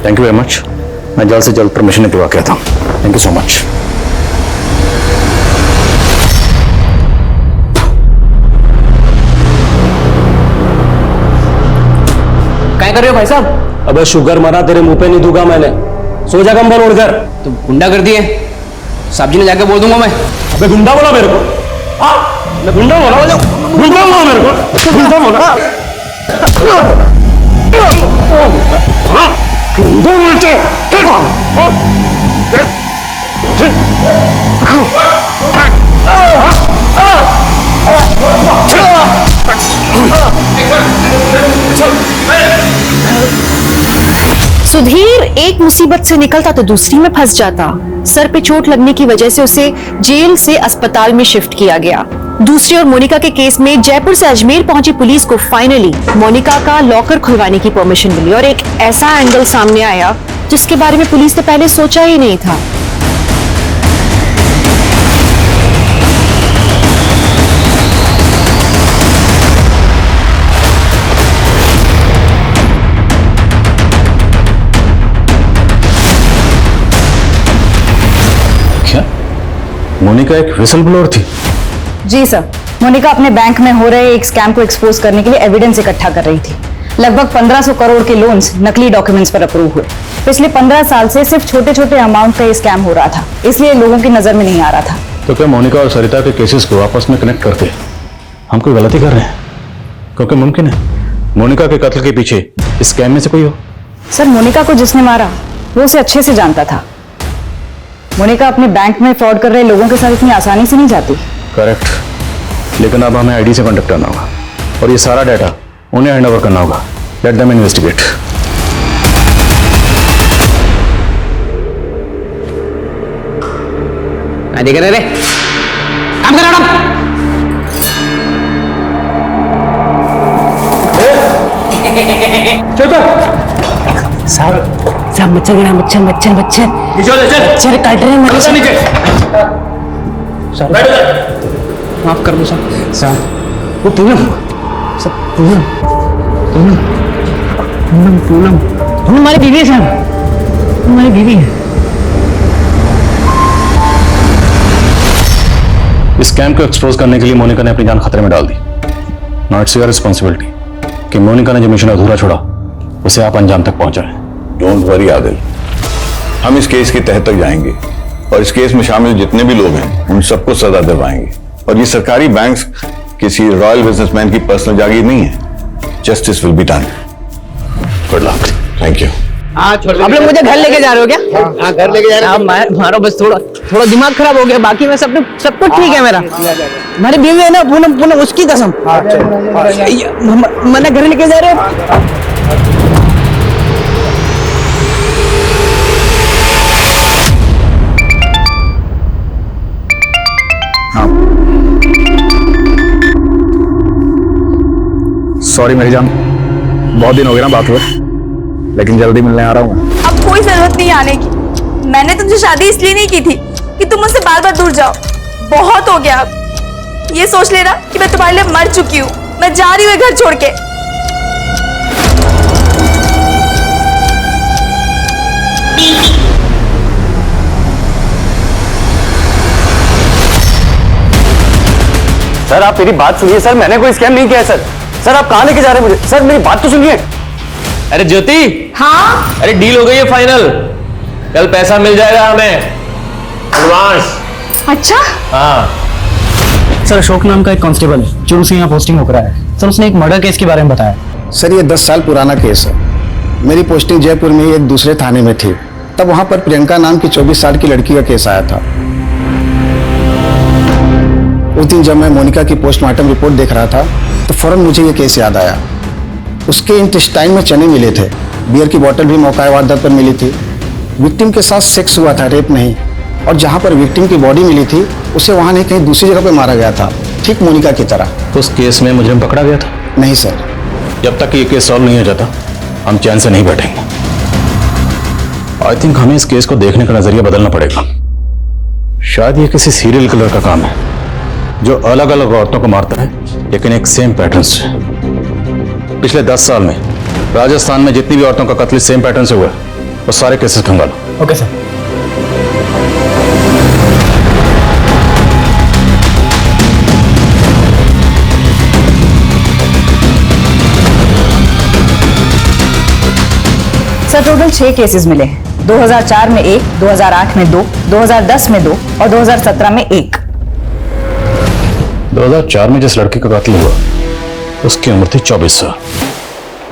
Thank you very much. मैं जल्द से जल्द परमिशन निकलवा के आता हूँ। Thank you so much. क्या कर रहे हो भाई साहब? अबे शुगर मरा, तेरे मुंह पे नहीं दूंगा मैंने। सो जा कंबल ओढ़कर। तो गुंडा कर दिए, साहब जी ने जाके बोल दूंगा मैं। अबे गुंडा बोला मेरे को? मैं गुंडा बोला? गुंडा बोला मेरे को? गुंडा बोला? गुंडा बोलते? सुधीर एक मुसीबत से निकलता तो दूसरी में फंस जाता। सर पे चोट लगने की वजह से उसे जेल से अस्पताल में शिफ्ट किया गया। दूसरी ओर मोनिका के केस में जयपुर से अजमेर पहुंची पुलिस को फाइनली मोनिका का लॉकर खुलवाने की परमिशन मिली और एक ऐसा एंगल सामने आया जिसके बारे में पुलिस ने पहले सोचा ही नहीं था। मोनिका एक विसल ब्लोअर थी? जी सर, मोनिका अपने बैंक में हो रहे एक स्कैम को एक्सपोज करने के लिए एविडेंस इकट्ठा कर रही थी। लगभग 1500 करोड़ के लोन्स नकली डॉक्यूमेंट्स पर अप्रूव हुए। पिछले 15 साल से सिर्फ छोटे छोटे अमाउंट का ये स्कैम हो रहा था, इसलिए लोगों की नजर में नहीं आ रहा था। तो क्या मोनिका और सरिता के केसेस को आपस में कनेक्ट करके हम कोई गलती कर रहे हैं? क्योंकि मुमकिन है मोनिका के कत्ल के पीछे इस स्कैम में से कोई हो। सर, मोनिका को जिसने मारा वो उसे अच्छे से जानता था। मोनिका अपने बैंक में फ्रॉड कर रहे लोगों के साथ इतनी आसानी से नहीं जाती। करेक्ट, लेकिन अब हमें आईडी से कांटेक्ट करना होगा और ये सारा डाटा उन्हें हैंड ओवर करना होगा। Let them investigate. देख रहे काम कर रहा साहब मच्छर गिरा, मच्छर मच्छर मच्छर मच्छर काट रहे हैं मेरे। माफ कर दो साहब। वो पूनम, सब पूनम पूनम पूनम पूनम पूनम हमारी बीवी है साहब, हमारी बीवी है। इस स्कैम को एक्सपोज करने के लिए मोनिका ने अपनी जान खतरे में डाल दी। नाउ इट्स योर रिस्पॉन्सिबिलिटी कि मोनिका ने जो मिशन अधूरा छोड़ा उसे आप अंजाम तक पहुंचाएं। डोंट वरी आदिल, हम इस केस की तह तक जाएंगे और इस केस में शामिल जितने भी लोग हैं उन सबको सजा दिलवाएंगे। और ये सरकारी बैंक्स किसी रॉयल बिजनेसमैन की पर्सनल जागीर नहीं है। Justice will be done. Good luck. Thank you. आप लोग मुझे घर लेके जा रहे हो क्या? हाँ, घर लेके जा रहे हैं। मारो बस थोड़ा दिमाग खराब हो गया, बाकी में सब कुछ ठीक है मेरा। हमारी बीवी है ना पूनम, पूनम उसकी कसम मैंने घर लेके जा रहे हो। सॉरी मेरी जान, बहुत दिन हो गए ना बात हुए, लेकिन जल्दी मिलने आ रहा हूँ। अब कोई जरूरत नहीं आने की। मैंने तुमसे शादी इसलिए नहीं की थी कि तुम मुझसे बार बार दूर जाओ। बहुत हो गया अब। ये सोच लेना कि मैं तुम्हारे लिए मर चुकी हूँ। मैं जा रही हूँ घर छोड़ के। सर आप मेरी बात सुनिए सर, मैंने कोई स्कैम नहीं किया है सर। सर आप कहाँ लेके जा रहे हैं मुझे? सर मेरी बात तो सुनिए। अरे ज्योति, हाँ, अरे डील हो गई है फाइनल। कल पैसा मिल जाएगा हमें एडवांस। अच्छा, हाँ सर, अशोक नाम का एक कांस्टेबल है जो उसे यहाँ पोस्टिंग होकर आया है। सर उसने एक मर्डर केस के बारे में बताया। सर ये 10 साल पुराना केस है। मेरी पोस्टिंग जयपुर में ही एक दूसरे थाने में थी। तब वहां पर प्रियंका नाम की 24 साल की लड़की का केस आया था। उस दिन जब मैं मोनिका की पोस्टमार्टम रिपोर्ट देख रहा था तो फौरन मुझे ये केस याद आया। उसके इंटेस्टाइन में चने मिले थे, बियर की बोतल भी मौका वारदात पर मिली थी। विक्टिम के साथ सेक्स हुआ था, रेप नहीं। और जहां पर विक्टिम की बॉडी मिली थी उसे वहां नहीं कहीं दूसरी जगह पर मारा गया था, ठीक मोनिका की तरह। उस केस में मुजरिम पकड़ा गया था? नहीं सर। जब तक ये केस सॉल्व नहीं हो जाता हम चैन से नहीं बैठेंगे। आई थिंक हमें इस केस को देखने का नजरिया बदलना पड़ेगा। शायद ये किसी सीरियल किलर का काम है जो अलग अलग औरतों को मारता है लेकिन एक सेम पैटर्न से। पिछले 10 साल में राजस्थान में जितनी भी औरतों का कत्ल सेम पैटर्न से हुआ वो सारे केसेस खंगालो। Okay sir. Sir total 6 cases मिले हैं। 2004 में 1, 2008 में 2, 2010 में 2 और 2017 में 1। 2004 में जिस लड़की का कत्ल हुआ उसकी उम्र थी 24 साल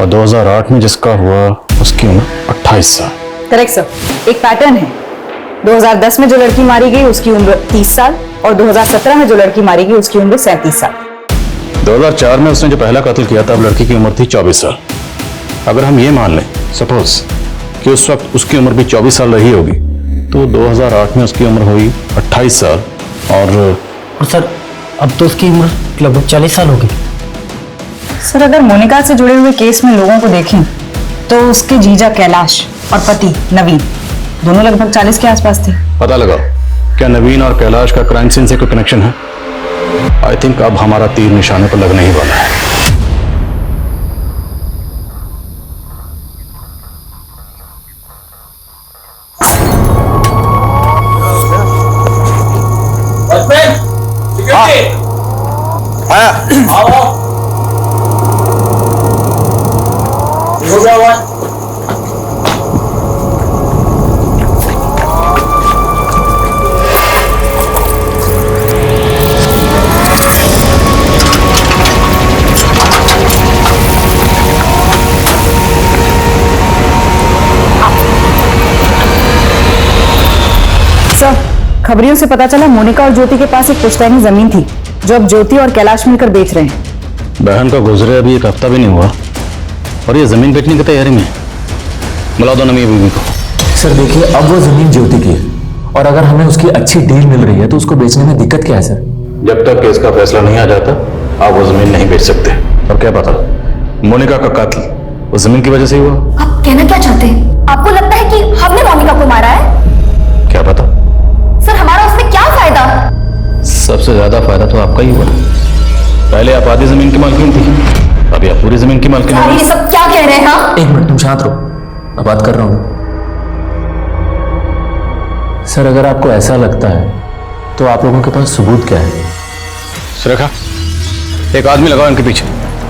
और 2008 में जिसका हुआ उसकी उम्र 28 साल। Correct sir. एक पैटर्न है। 2010 में जो लड़की मारी गई उसकी उम्र 30 साल और 2017 में जो लड़की मारी गई उसकी उम्र 37 साल। 2004 में उसने जो पहला कत्ल किया था, अब लड़की की उम्र थी 24 साल। अगर हम ये मान लें सपोज कि उस वक्त उसकी उम्र भी 24 साल रही होगी, तो 2008 में उसकी उम्र हुई 28 साल और सर अब तो उसकी उम्र लगभग 40 साल होगी। सर अगर मोनिका से जुड़े हुए केस में लोगों को देखें तो उसके जीजा कैलाश और पति नवीन दोनों लगभग 40 के आसपास थे। पता लगाओ क्या नवीन और कैलाश का क्राइम सीन से कोई कनेक्शन है? आई थिंक अब हमारा तीर निशाने पर लगने ही वाला है। सर खबरियों से पता चला मोनिका और ज्योति के पास एक पुश्तैनी जमीन थी जो अब ज्योति और कैलाश मिलकर बेच रहे हैं। बहन का गुजरे अभी एक हफ्ता भी नहीं हुआ और ये जमीन बेचने की तैयारी में। बुला दो नमी बीवी को। सर देखिए, अब वो जमीन ज्योति की है और अगर हमें उसकी अच्छी डील मिल रही है तो उसको बेचने में दिक्कत क्या है सर? जब तक केस का फैसला नहीं आ जाता आप वो जमीन नहीं बेच सकते। और क्या पता मोनिका का कत्ल उस जमीन की वजह से हुआ। आप कहना क्या चाहते हैं? आपको लगता है कि हमने मोनिका को मारा है? क्या पता। सर हमारा उसमें क्या फायदा? सबसे ज्यादा फायदा तो आपका ही हुआ। पहले आप आधी जमीन की मालकिन थी, अभी आप पूरी जमीन की मालकिन यार, हो। ये सब क्या कह रहे हैं? हाँ? एक मिनट तुम शांत रहो, मैं बात कर रहा हूँ। सर अगर आपको ऐसा लगता है तो आप लोगों के पास सबूत क्या है? सुरेखा एक आदमी लगाओ इनके पीछे,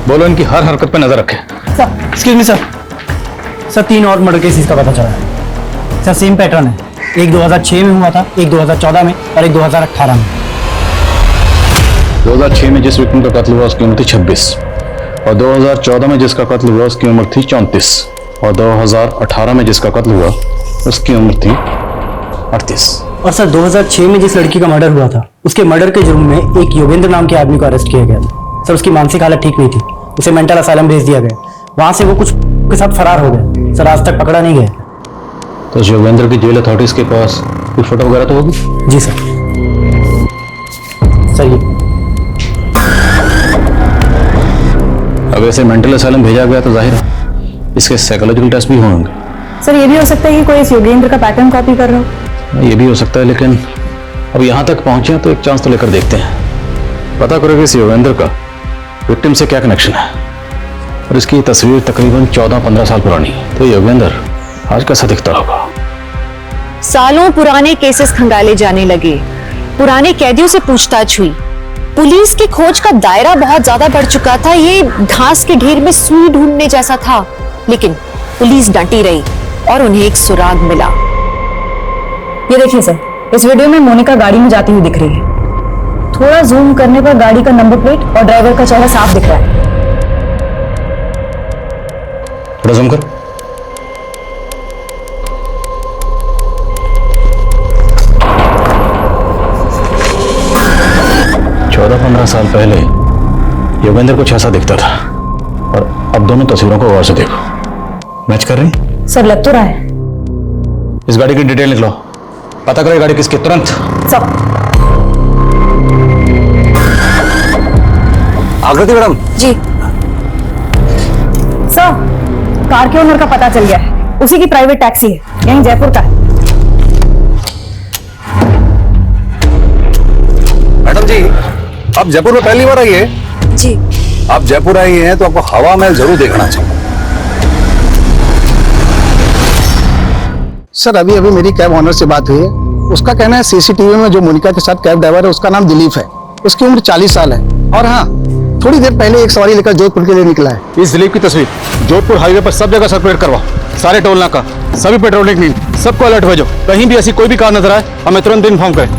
बोलो इनकी हर हरकत पे नजर रखे। सर एक्सक्यूज मी सर 3 और मर्डर केसेस का पता चला है सर। सेम पैटर्न है, एक 2006 में हुआ था, एक 2014 में और एक 2018 में। 2006 में जिस विक्टिम का कत्ल हुआ उसकी उम्र थी 26 और 2014 में जिसका कत्ल हुआ उसकी उम्र थी 34 और 2018 में जिसका कत्ल हुआ उसकी उम्र थी 38। और सर 2006 में जिस लड़की का मर्डर हुआ था उसके मर्डर के जुर्म में एक योगेंद्र नाम के आदमी को अरेस्ट किया गया था। सर उसकी मानसिक हालत ठीक नहीं थी, उसे मेंटल असाइलम भेज दिया गया। वहां से वो कुछ के साथ फरार हो गए। सर आज तक पकड़ा नहीं गया। तो योगेंद्र की जेल अथॉरिटीज के पास कोई फोटो वगैरह तो होगी? जी सर। सर ये अब ऐसे मेंटल असाइलम भेजा गया तो जाहिर है इसके साइकोलॉजिकल टेस्ट भी होंगे। सर ये भी हो सकता है कि कोई इस योगेंद्र का पैटर्न कॉपी कर रहा हो। ये भी हो सकता है, लेकिन अब यहाँ तक पहुंचे तो एक चांस तो लेकर देखते हैं। पता करो कि इस योगेंद्र का विक्टिम से क्या कनेक्शन है। और इसकी तस्वीर तकरीबन 14-15 साल पुरानी है, तो योगेंद्र आज कैसा दिखता होगा। सालों पुराने केसेस खंगाले जाने लगे, पुराने कैदियों से पूछताछ हुई। पुलिस की खोज का दायरा बहुत ज्यादा बढ़ चुका था। ये घास के ढेर में सुई ढूंढने जैसा था, लेकिन पुलिस डटी रही और उन्हें एक सुराग मिला। ये देखिए सर, इस वीडियो में मोनिका गाड़ी में जाती हुई दिख रही है। थोड़ा जूम करने पर गाड़ी का नंबर प्लेट और ड्राइवर का चेहरा साफ दिख रहा है। थोड़ा जूम कर। चौदह 15 साल पहले योगेंद्र कुछ ऐसा दिखता था और अब दोनों तस्वीरों को गौर से देखो, मैच कर रही? सर लग तो रहा है। इस गाड़ी की डिटेल निकलो, पता करो गाड़ी किसकी, तुरंत। सब आकृति मैडम। जी सर, कार के ओनर का पता चल गया है। उसी की प्राइवेट टैक्सी है, यहीं जयपुर का है। मैडम जी आप जयपुर में पहली बार आई है? जी। आप जयपुर आई हैं तो आपको हवा महल जरूर देखना चाहिए। सर अभी अभी मेरी कैब ऑनर से बात हुई है। उसका कहना है सीसीटीवी में जो मोनिका के साथ कैब ड्राइवर है उसका नाम दिलीप है। उसकी उम्र 40 साल है। और हाँ, थोड़ी देर पहले एक सवारी लेकर जोधपुर के लिए निकला है। इस दिलीप की तस्वीर जोधपुर हाईवे पर सब जगह सर्कुलेट करवा, सारे टोल नाका, सभी पेट्रोलिंग टीम, सबको अलर्ट भेजो। कहीं भी ऐसी कोई भी कार नजर आए हमें तुरंत इन्फॉर्म करें।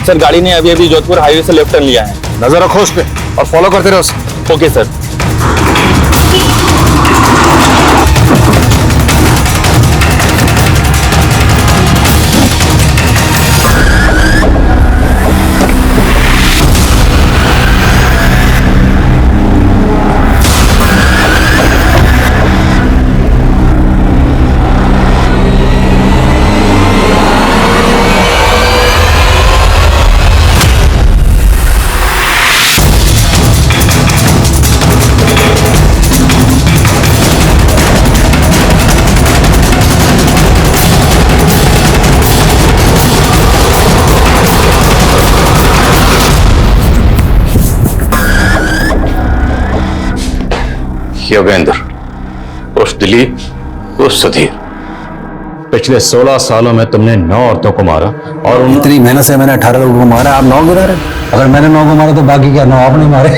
सर गाड़ी ने अभी अभी जोधपुर हाईवे से लेफ्ट टर्न लिया है। नजर रखो उस पे और फॉलो करते रहो। Okay sir. योगेंद्र उस दिलीप उस सुधीर, पिछले 16 सालों में तुमने 9 औरतों को मारा और इतनी मेहनत से मैंने 18 लोगों को मारा, आप 9 गिरा रहे। अगर मैंने 9 को मारा तो बाकी क्या 9 आपने मारे।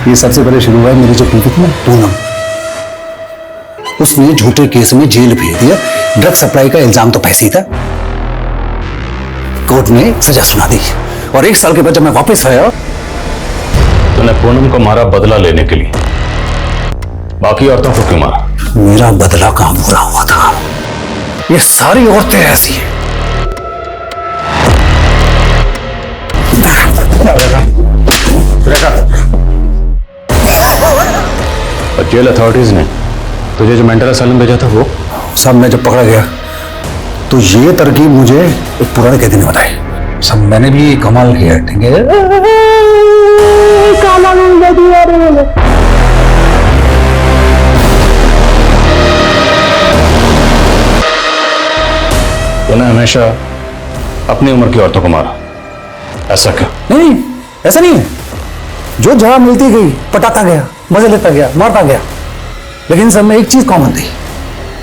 ये सबसे पहले शुरू हुआ मेरी जो पीड़ित में पूनम, उसने झूठे केस में जेल भेज दिया। ड्रग सप्लाई का इल्जाम तो फंसी था, कोर्ट ने सजा सुना दी और 1 साल के बाद जब मैं वापस आया, तूने पूनम को मारा बदला लेने के लिए, बाकी औरतों को क्यों मारा? मेरा बदला काम पूरा हुआ था। ये सारी औरतें ऐसी हैं। और जेल अथॉरिटीज ने तुझे जो मेंटल असाइलम भेजा था वो सब मैं जब पकड़ा गया तो ये तरकीब मुझे एक पुराने कैदी ने बताई। सब मैंने भी कमाल किया। ठीक है, तूने हमेशा अपनी उम्र की औरतों को मारा, ऐसा क्यों? नहीं, ऐसा नहीं है। जो जगह मिलती गई पटाता गया, मजे लेता गया, मारता गया, लेकिन सब में एक चीज कॉमन थी।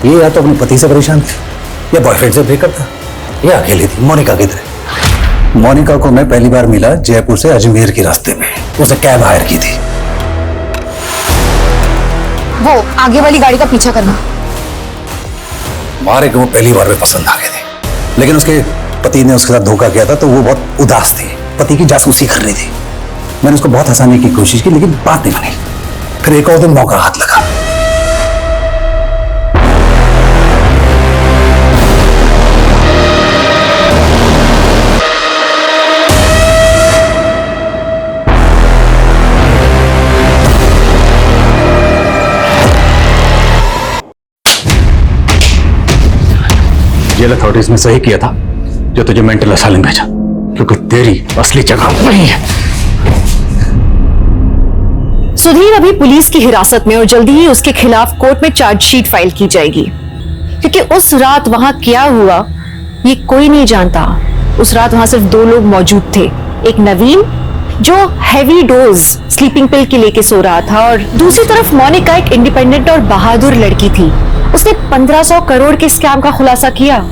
ये या तो अपने पति से परेशान थी या बॉयफ्रेंड से ब्रेकअप था या अकेली थी। मोनिका की तरह। मोनिका को मैं पहली बार मिला जयपुर से अजमेर के रास्ते में। उसने कैब हायर की थी। वो आगे वाली गाड़ी का पीछा करना। मारे को वो पहली बार में पसंद आ गए थे, लेकिन उसके पति ने उसके साथ धोखा किया था तो वो बहुत उदास थी, पति की जासूसी कर रही थी। मैंने उसको बहुत हंसाने की कोशिश की लेकिन बात नहीं बनी। फिर एक और दिन मौका हाथ लगा। जेल अथॉरिटीज ने सही किया था जो तुझे मेंटल असाइलम भेजा, क्योंकि तेरी असली जगह वही है। सुधीर अभी पुलिस की हिरासत में और जल्दी ही उसके खिलाफ कोर्ट में चार्जशीट फाइल की जाएगी, क्योंकि उस रात वहां क्या हुआ ये कोई नहीं जानता। उस रात वहां सिर्फ 2 लोग मौजूद थे, एक नवीन जो हैवी डोज स्लीपिंग पिल के लेके सो रहा था और दूसरी तरफ मोनिका एक इंडिपेंडेंट और बहादुर लड़की थी। उसने 1500 करोड़ के स्कैम का खुलासा किया।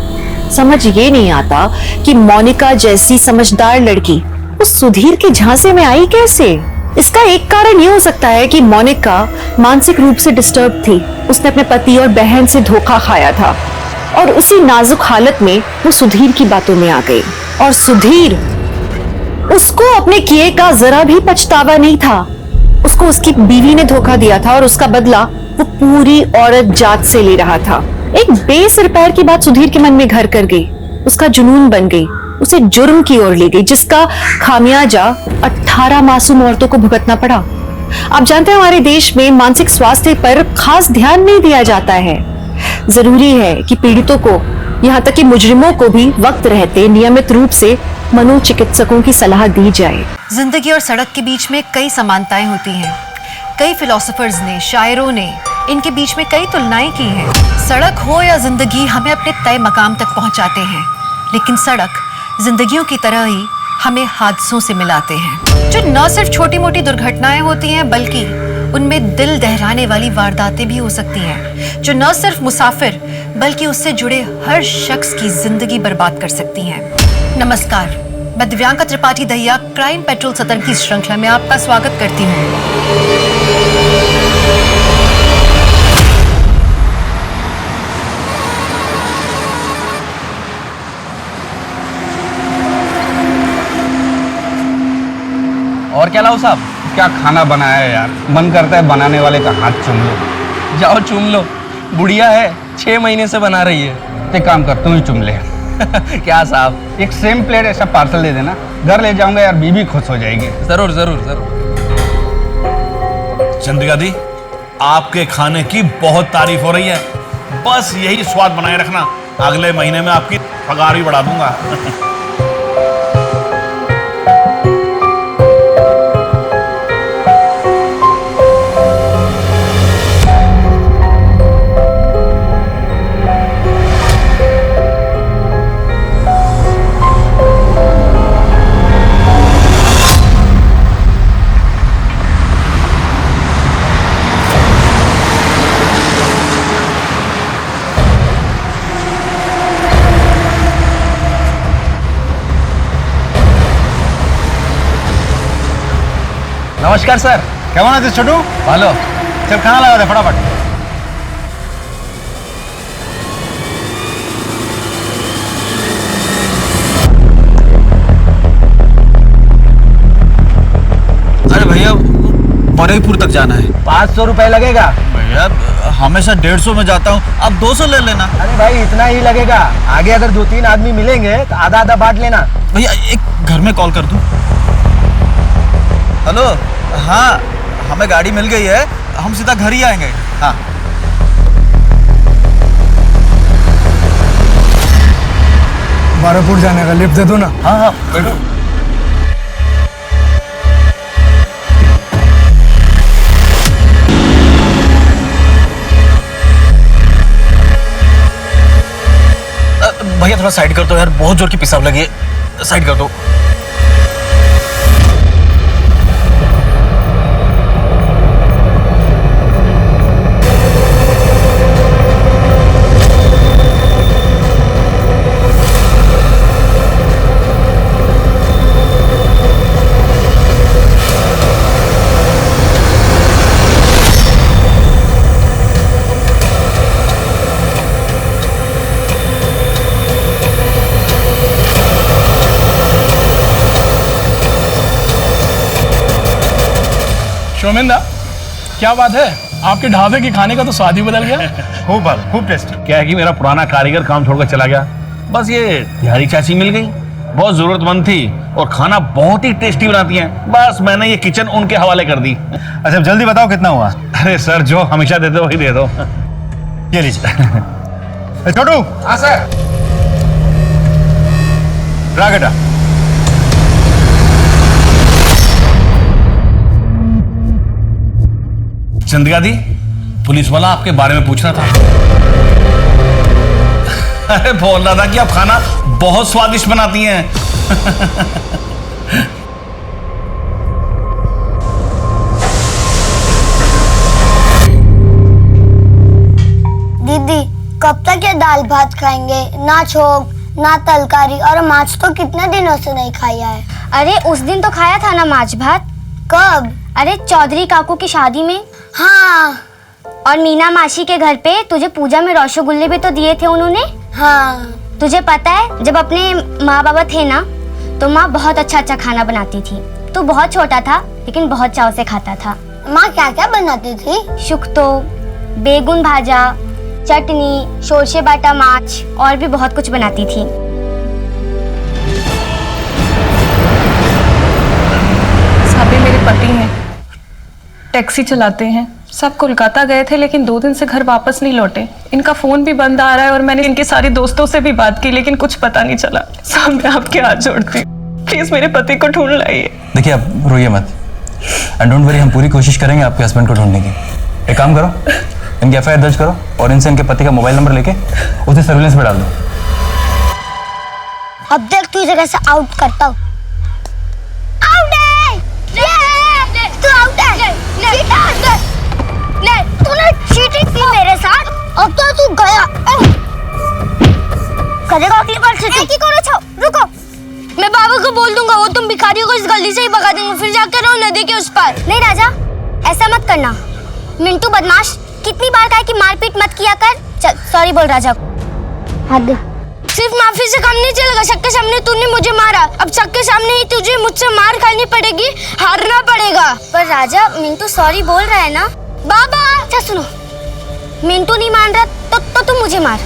समझ ये नहीं आता कि मोनिका जैसी समझदार लड़की उस सुधीर के झांसे में आई कैसे। इसका एक कारण ये हो सकता है कि मोनिका मानसिक रूप से डिस्टर्ब थी। उसने अपने पति और बहन से धोखा खाया था और उसी नाजुक हालत में वो सुधीर की बातों में आ गई। और सुधीर, उसको अपने किए का जरा भी पछतावा नहीं था। उसको उसकी बीवी ने धोखा दिया था और उसका बदला वो पूरी औरत जात से ले रहा था। एक बेसिर पैर की बात सुधीर के मन में घर कर गई, उसका जुनून बन गई, उसे जुर्म की ओर ले गई, जिसका खामियाजा 18 मासूम औरतों को भुगतना पड़ा। आप जानते हैं हमारे देश में मानसिक स्वास्थ्य पर खास ध्यान नहीं दिया जाता है। जरूरी है कि पीड़ितों को, यहाँ तक कि मुजरिमों को भी वक्त रहते नियमित रूप से मनोचिकित्सकों की सलाह दी जाए। जिंदगी और सड़क के बीच में कई समानताएं होती हैं। कई फिलोसोफर्स ने, शायरों ने इनके बीच में कई तुलनाएं की हैं। सड़क हो या जिंदगी हमें अपने तय मकाम तक पहुंचाते हैं, लेकिन सड़क जिंदगियों की तरह ही हमें हादसों से मिलाते हैं, जो न सिर्फ छोटी मोटी दुर्घटनाएं होती हैं बल्कि उनमें दिल दहलाने वाली वारदातें भी हो सकती हैं, जो न सिर्फ मुसाफिर बल्कि उससे जुड़े हर शख्स की जिंदगी बर्बाद कर सकती हैं। नमस्कार, मैं दिव्यांका त्रिपाठी दहिया क्राइम पेट्रोल सतर्क की श्रृंखला में आपका स्वागत करती हूँ। और क्या लाओ साहब? क्या खाना बनाया है यार, मन करता है बनाने वाले का हाथ चूम लो। जाओ चूम लो, बुढ़िया है, 6 महीने से बना रही है। एक काम कर, तू ही चूम ले। क्या साहब, एक सेम प्लेट ऐसा पार्सल दे देना, घर ले जाऊंगा यार, बीबी खुश हो जाएगी। जरूर जरूर जरूर। चंद्रिका दी, आपके खाने की बहुत तारीफ हो रही है, बस यही स्वाद बनाए रखना, अगले महीने में आपकी पगार भी बढ़ा दूंगा। नमस्कार सर, केमन आছিস ছোটু? ভালো। चल खाना लगा दे फटाफट। अरे भैया, बरेपुर तक जाना है। 500 रुपए लगेगा भैया, हमेशा 150 में जाता हूँ, अब 200 ले लेना। अरे भाई इतना ही लगेगा, आगे अगर 2-3 आदमी मिलेंगे तो आधा आधा बांट लेना। भैया एक घर में कॉल कर दूं? हेलो, हाँ हमें गाड़ी मिल गई है, हम सीधा घर ही आएंगे। हाँ बारापुर जाने का लिफ्ट दे दो ना। हाँ हाँ बैठो। भैया थोड़ा साइड कर दो यार, बहुत जोर की पेशाब लगी है, साइड कर दो। शोमेंदा, क्या बात है, आपके ढाबे के खाने का तो स्वाद ही बदल गया। खूब टेस्टी। क्या है कि मेरा पुराना कारीगर काम छोड़कर चला गया, बस ये बिहारी चाची मिल गई, बहुत जरूरतमंद थी और खाना बहुत ही टेस्टी बनाती हैं, बस मैंने ये किचन उनके हवाले कर दी। अच्छा जल्दी बताओ कितना हुआ? अरे सर, जो हमेशा देते हो वही दे दो। ये लीजिए। छोटू। हाँ सर। रागटा चंद्रिका दी, पुलिस वाला आपके बारे में पूछ रहा था। अरे बोल रहा था कि आप खाना बहुत स्वादिष्ट बनाती हैं। दीदी कब तक ये दाल भात खाएंगे? ना छोक ना तलकारी, और माछ तो कितने दिनों से नहीं खाया है। अरे उस दिन तो खाया था ना माछ भात। कब? अरे चौधरी काकू की शादी में। हाँ। और मीना मासी के घर पे तुझे पूजा में रसगुल्ले भी तो दिए थे उन्होंने। हाँ। तुझे पता है, जब अपने माँ बाबा थे ना तो माँ बहुत अच्छा खाना बनाती थी। तू बहुत छोटा था लेकिन बहुत चाव से खाता था। माँ क्या क्या बनाती थी? शुक्तो, बेगुन भाजा, चटनी, शोरशे बाटा माछ और भी बहुत कुछ बनाती थी। साबे मेरे पति हैं, टैक्सी चलाते हैं, सब कोलकाता गए थे लेकिन 2 दिन से घर वापस नहीं लौटे। इनका फोन भी बंद आ रहा है और मैंने इनके सारे दोस्तों से भी बात की लेकिन कुछ पता नहीं चला। साहब मैं आपके हाथ जोड़ती हूँ, प्लीज मेरे पति को ढूंढ लाइए। देखिए आप रोइए मत, एंड डोंट वरी, हम पूरी कोशिश करेंगे आपके हस्बैंड को ढूंढने की। एक काम करो, इनकी एफआईआर दर्ज करो और इनसे इनके पति का मोबाइल नंबर लेके उसे सर्विलेंस पे डाल दो। अब देख तू इसे कैसे आउट करता हूँ। आउट है, तू आउट है। नहीं, तूने चीटिंग की मेरे साथ, अब तो तू गया। करेगा अगली बार से तू। करो छो, रुको। मैं बाबा को बोल दूंगा, वो तुम भिखारियों को इस गली से ही भगा देंगे, फिर जाकर रहो नदी के उस पार। नहीं राजा, ऐसा मत करना। मिंटू बदमाश, कितनी बार कहा कि मारपीट मत किया कर। चल सॉरी बोल राजा को। सिर्फ माफी से काम नहीं चलेगा। सबके सामने तूने मुझे मारा, अब सबके सामने ही तुझे मुझसे मार खानी पड़ेगी, हारना पड़ेगा। पर राजा मिंटू सॉरी बोल रहा है ना। बाबा अच्छा सुनो, मिंटू नहीं मान रहा तो तू मुझे मार।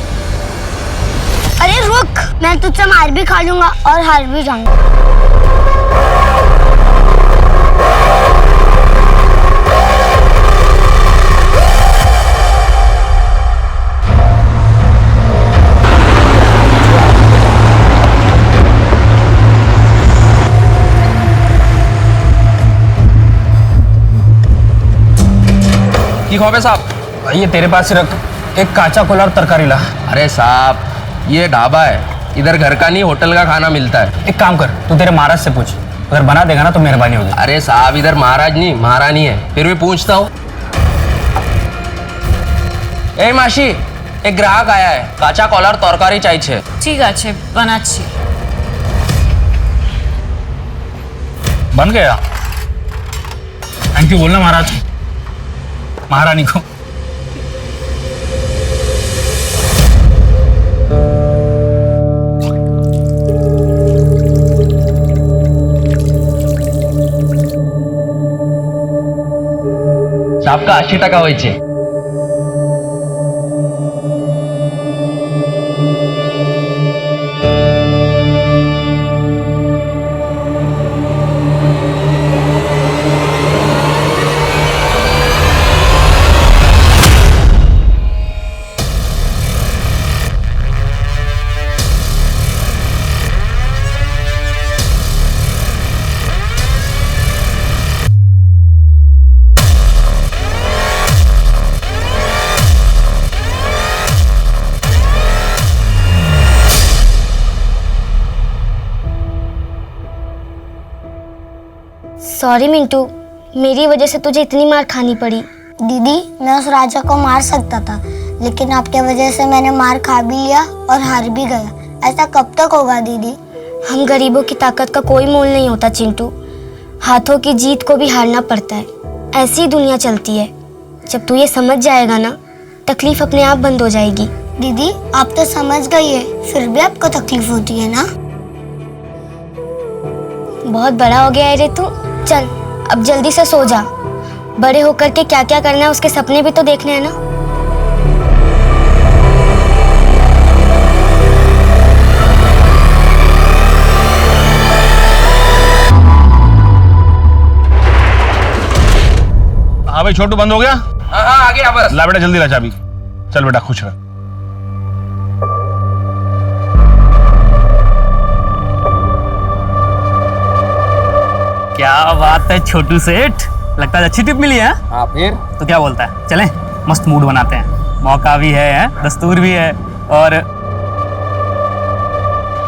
अरे रुक, मैं तुझसे मार भी खा लूंगा और हार भी जाऊंगा। की खौफ है साहब? ये तेरे पास ही रख, एक काचा कोला और तरकारी ला। अरे साहब ये ढाबा है, इधर घर का नहीं होटल का खाना मिलता है। एक काम कर, तू तेरे महाराज से पूछ, अगर बना देगा ना तो मेहरबानी होगी। अरे साहब इधर महाराज नहीं महारानी है, फिर भी पूछता हूँ। ए मासी, एक ग्राहक आया है, काचा कोला और तरकारी चाहिए। ठीक আছে বানাচ্ছি। बन गया। थैंक यू बोलना महाराज, महारानी को। आपका 80 টাকা হয়েছে। सॉरी मिंटू, मेरी वजह से तुझे इतनी मार खानी पड़ी। दीदी मैं उस राजा को मार सकता था, लेकिन आपके वजह से मैंने मार खा भी लिया और हार भी गया। ऐसा कब तक होगा दीदी? हम गरीबों की ताकत का कोई मोल नहीं होता चिंटू, हाथों की जीत को भी हारना पड़ता है। ऐसी दुनिया चलती है। जब तू ये समझ जाएगा ना, तकलीफ अपने आप बंद हो जाएगी। दीदी आप तो समझ गई है, फिर भी आपको तकलीफ होती है ना? बहुत बड़ा हो गया है रे तू, चल अब जल्दी से सो जा। बड़े होकर के क्या क्या करना है उसके सपने भी तो देखने हैं ना। हाँ भाई छोटू, बंद हो गया? हाँ आ गया बस। ला बेटा जल्दी ला चाबी। चल बेटा खुश रह। क्या बात है छोटू सेठ, लगता है अच्छी टिप मिली है। हाँ फिर तो क्या बोलता है, चलें मस्त मूड बनाते हैं, मौका भी है, दस्तूर भी है। और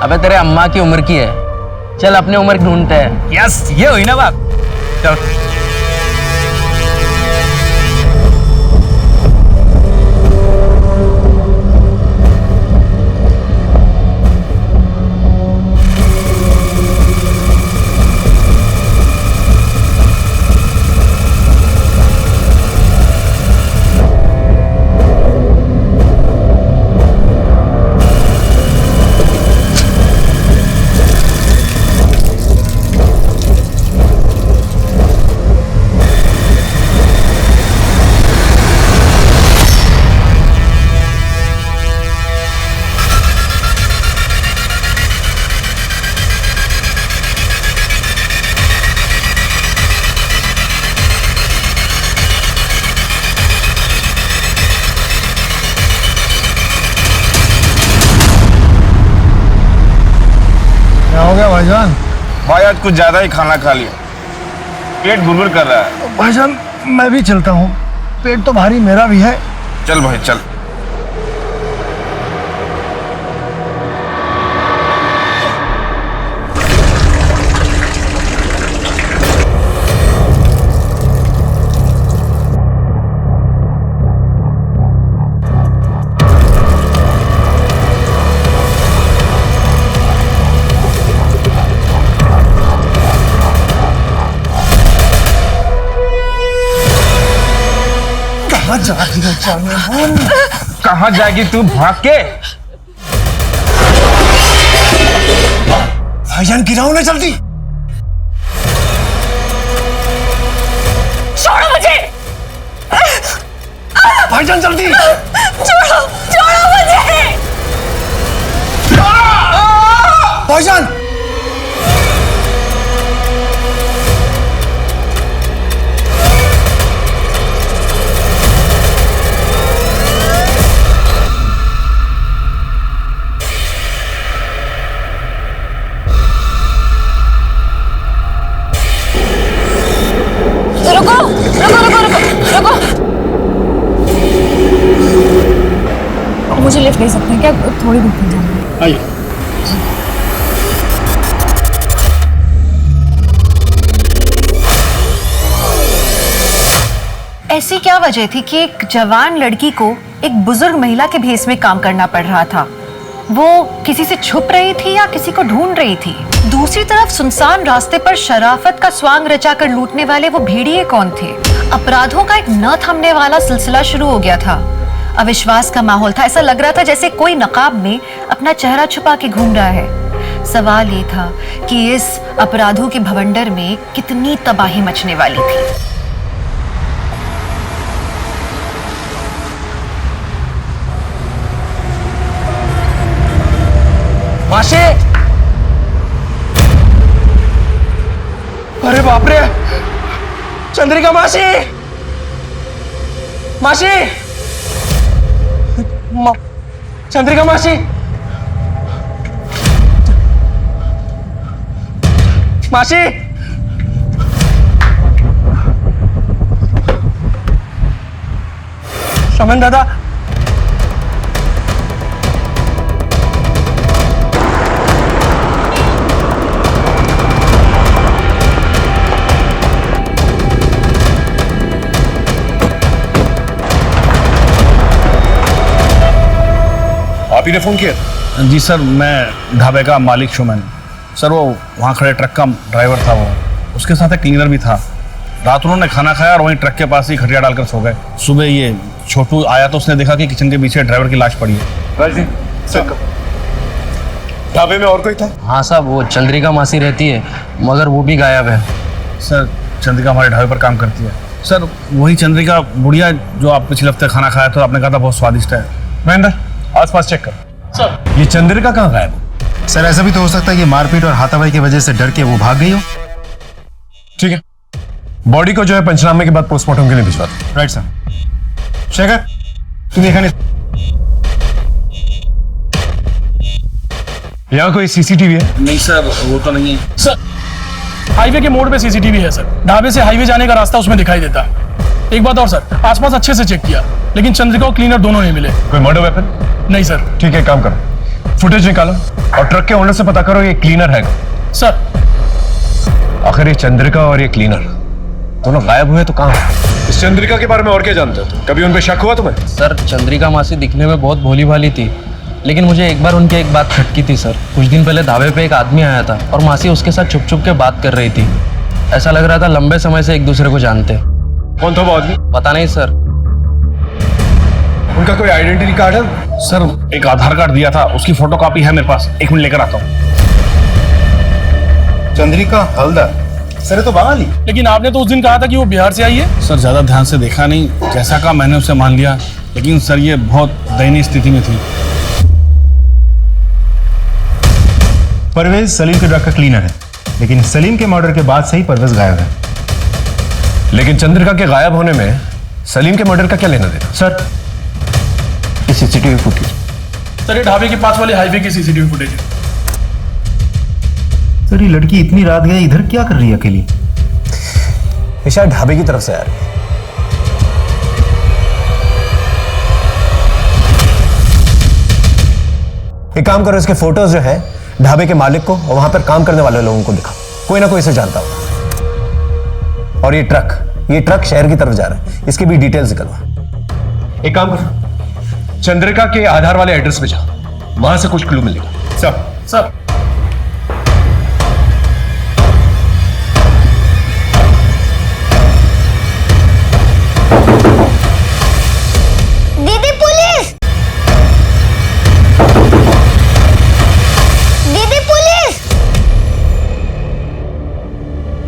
अबे तेरे अम्मा की उम्र की है, चल अपने उम्र की ढूंढते हैं। यस ये हुई ना बात। चल भाईजान। भाई आज कुछ ज्यादा ही खाना खा लिया, पेट गुड़गुड़ कर रहा है। भाईजान मैं भी चलता हूँ, पेट तो भारी मेरा भी है। चल भाई चल। कहाँ जाएगी तू भाग के? भाईजान गिराओ ना जल्दी। छोड़ो मुझे। भाईजान जल्दी। छोड़ो छोड़ो मुझे। भाईजान मुझे लिफ्ट ले सकते हैं क्या? थोड़ी दूर पे जाना है। आइए। ऐसी क्या वजह थी कि एक जवान लड़की को एक बुजुर्ग महिला के भेस में काम करना पड़ रहा था? वो किसी से छुप रही थी या किसी को ढूंढ रही थी? दूसरी तरफ सुनसान रास्ते पर शराफत का स्वांग रचाकर लूटने वाले वो भेड़िए कौन थे? अपराधों का एक न थमने वाला सिलसिला शुरू हो गया था। अविश्वास का माहौल था। ऐसा लग रहा था जैसे कोई नकाब में अपना चेहरा छुपा के घूम रहा है। सवाल ये था कि इस अपराधों के भवंडर में कितनी तबाही मचने वाली थी। मासी, अरे बाप रे, चंद्रिका मासी, मासी, चंद्रिका मासी, मासी, शमन दादा, आप ही ने फोन किया? जी सर, मैं ढाबे का मालिक शोमैन। सर वो वहाँ खड़े ट्रक का ड्राइवर था, वो उसके साथ एक क्लीनर भी था। रात उन्होंने खाना खाया और वहीं ट्रक के पास ही खटिया डालकर सो गए। सुबह ये छोटू आया तो उसने देखा कि किचन के पीछे ड्राइवर की लाश पड़ी है। ढाबे में और कोई था? हाँ साहब, वो चंद्रिका मासी रहती है मगर वो भी गायब है। सर चंद्रिका हमारे ढाबे पर काम करती है। सर वही चंद्रिका बुढ़िया जो आप पिछले हफ्ते खाना खाया था, आपने कहा था बहुत स्वादिष्ट है। महेंद्र आसपास चेक कर। सर ये चंद्रिका कहाँ गायब? सर ऐसा भी तो हो सकता है कि मारपीट और हाथापाई की वजह से डर के वो भाग गई हो। ठीक है, बॉडी को जो है पंचनामे के बाद पोस्टमार्टम के लिए भिजवा दो। Right sir. शेखर तुम एखाने यहाँ कोई सीसीटीवी है? नहीं सर, वो तो नहीं है। सर हाईवे के मोड़ पे सीसीटीवी है सर। ढाबे से हाईवे जाने का रास्ता उसमें दिखाई देता है। एक बात और सर, आसपास अच्छे से चेक किया लेकिन चंद्रिका और क्लीनर दोनों नहीं मिले। कोई मर्डर वेपन? नहीं सर। ठीक है, काम करो, फुटेज निकालो और ट्रक के ओनर से पता करो ये क्लीनर है सर। आखिर ये चंद्रिका और ये क्लीनर दोनों गायब हुए तो कहाँ है? इस चंद्रिका के बारे में और क्या जानते हो? कभी उन पे शक हुआ तुम्हें? सर चंद्रिका मासी दिखने में बहुत भोली भाली थी, लेकिन मुझे एक बार उनकी एक बात खटकी थी सर। कुछ दिन पहले ढाबे पे एक आदमी आया था और मासी उसके साथ छुप छुप के बात कर रही थी। ऐसा लग रहा था लंबे समय से एक दूसरे को जानते। कौन था वो आदमी? पता नहीं सर। उनका कोई आइडेंटिटी कार्ड है? सर एक आधार कार्ड दिया था, उसकी फोटोकॉपी है मेरे पास, एक मिनट लेकर आता हूँ। चंद्रिका हल्दर सर तो बंगाली। लेकिन आपने तो उस दिन कहा था कि वो बिहार से आई है। सर ज्यादा ध्यान से देखा नहीं, जैसा कहा मैंने उसे मान लिया, लेकिन सर ये बहुत दयनीय स्थिति में थी। परवेज सलीम के ट्रक का क्लीनर है, लेकिन सलीम के मर्डर के बाद से ही परवेज गायब है। लेकिन चंद्रिका के गायब होने में सलीम के मर्डर का क्या लेना देना? Sir CCTV footage. सर ये ढाबे के पास वाले हाईवे की सीसीटीवी फुटेज है। सर ये लड़की इतनी रात गई इधर क्या कर रही है अकेली? ये शायद ढाबे की तरफ से आ रही है। एक काम करो, इसके फोटोज जो है ढाबे के मालिक को और वहां पर काम करने वाले लोगों को दिखाओ, कोई ना कोई इसे जानता होगा। और ये ट्रक शहर की तरफ जा रहा है, इसकी भी डिटेल्स निकलवा। एक काम करो, चंद्रिका के आधार वाले एड्रेस पे जाओ, वहां से कुछ क्लू मिलेगा। सर दीदी पुलिस! दीदी पुलिस!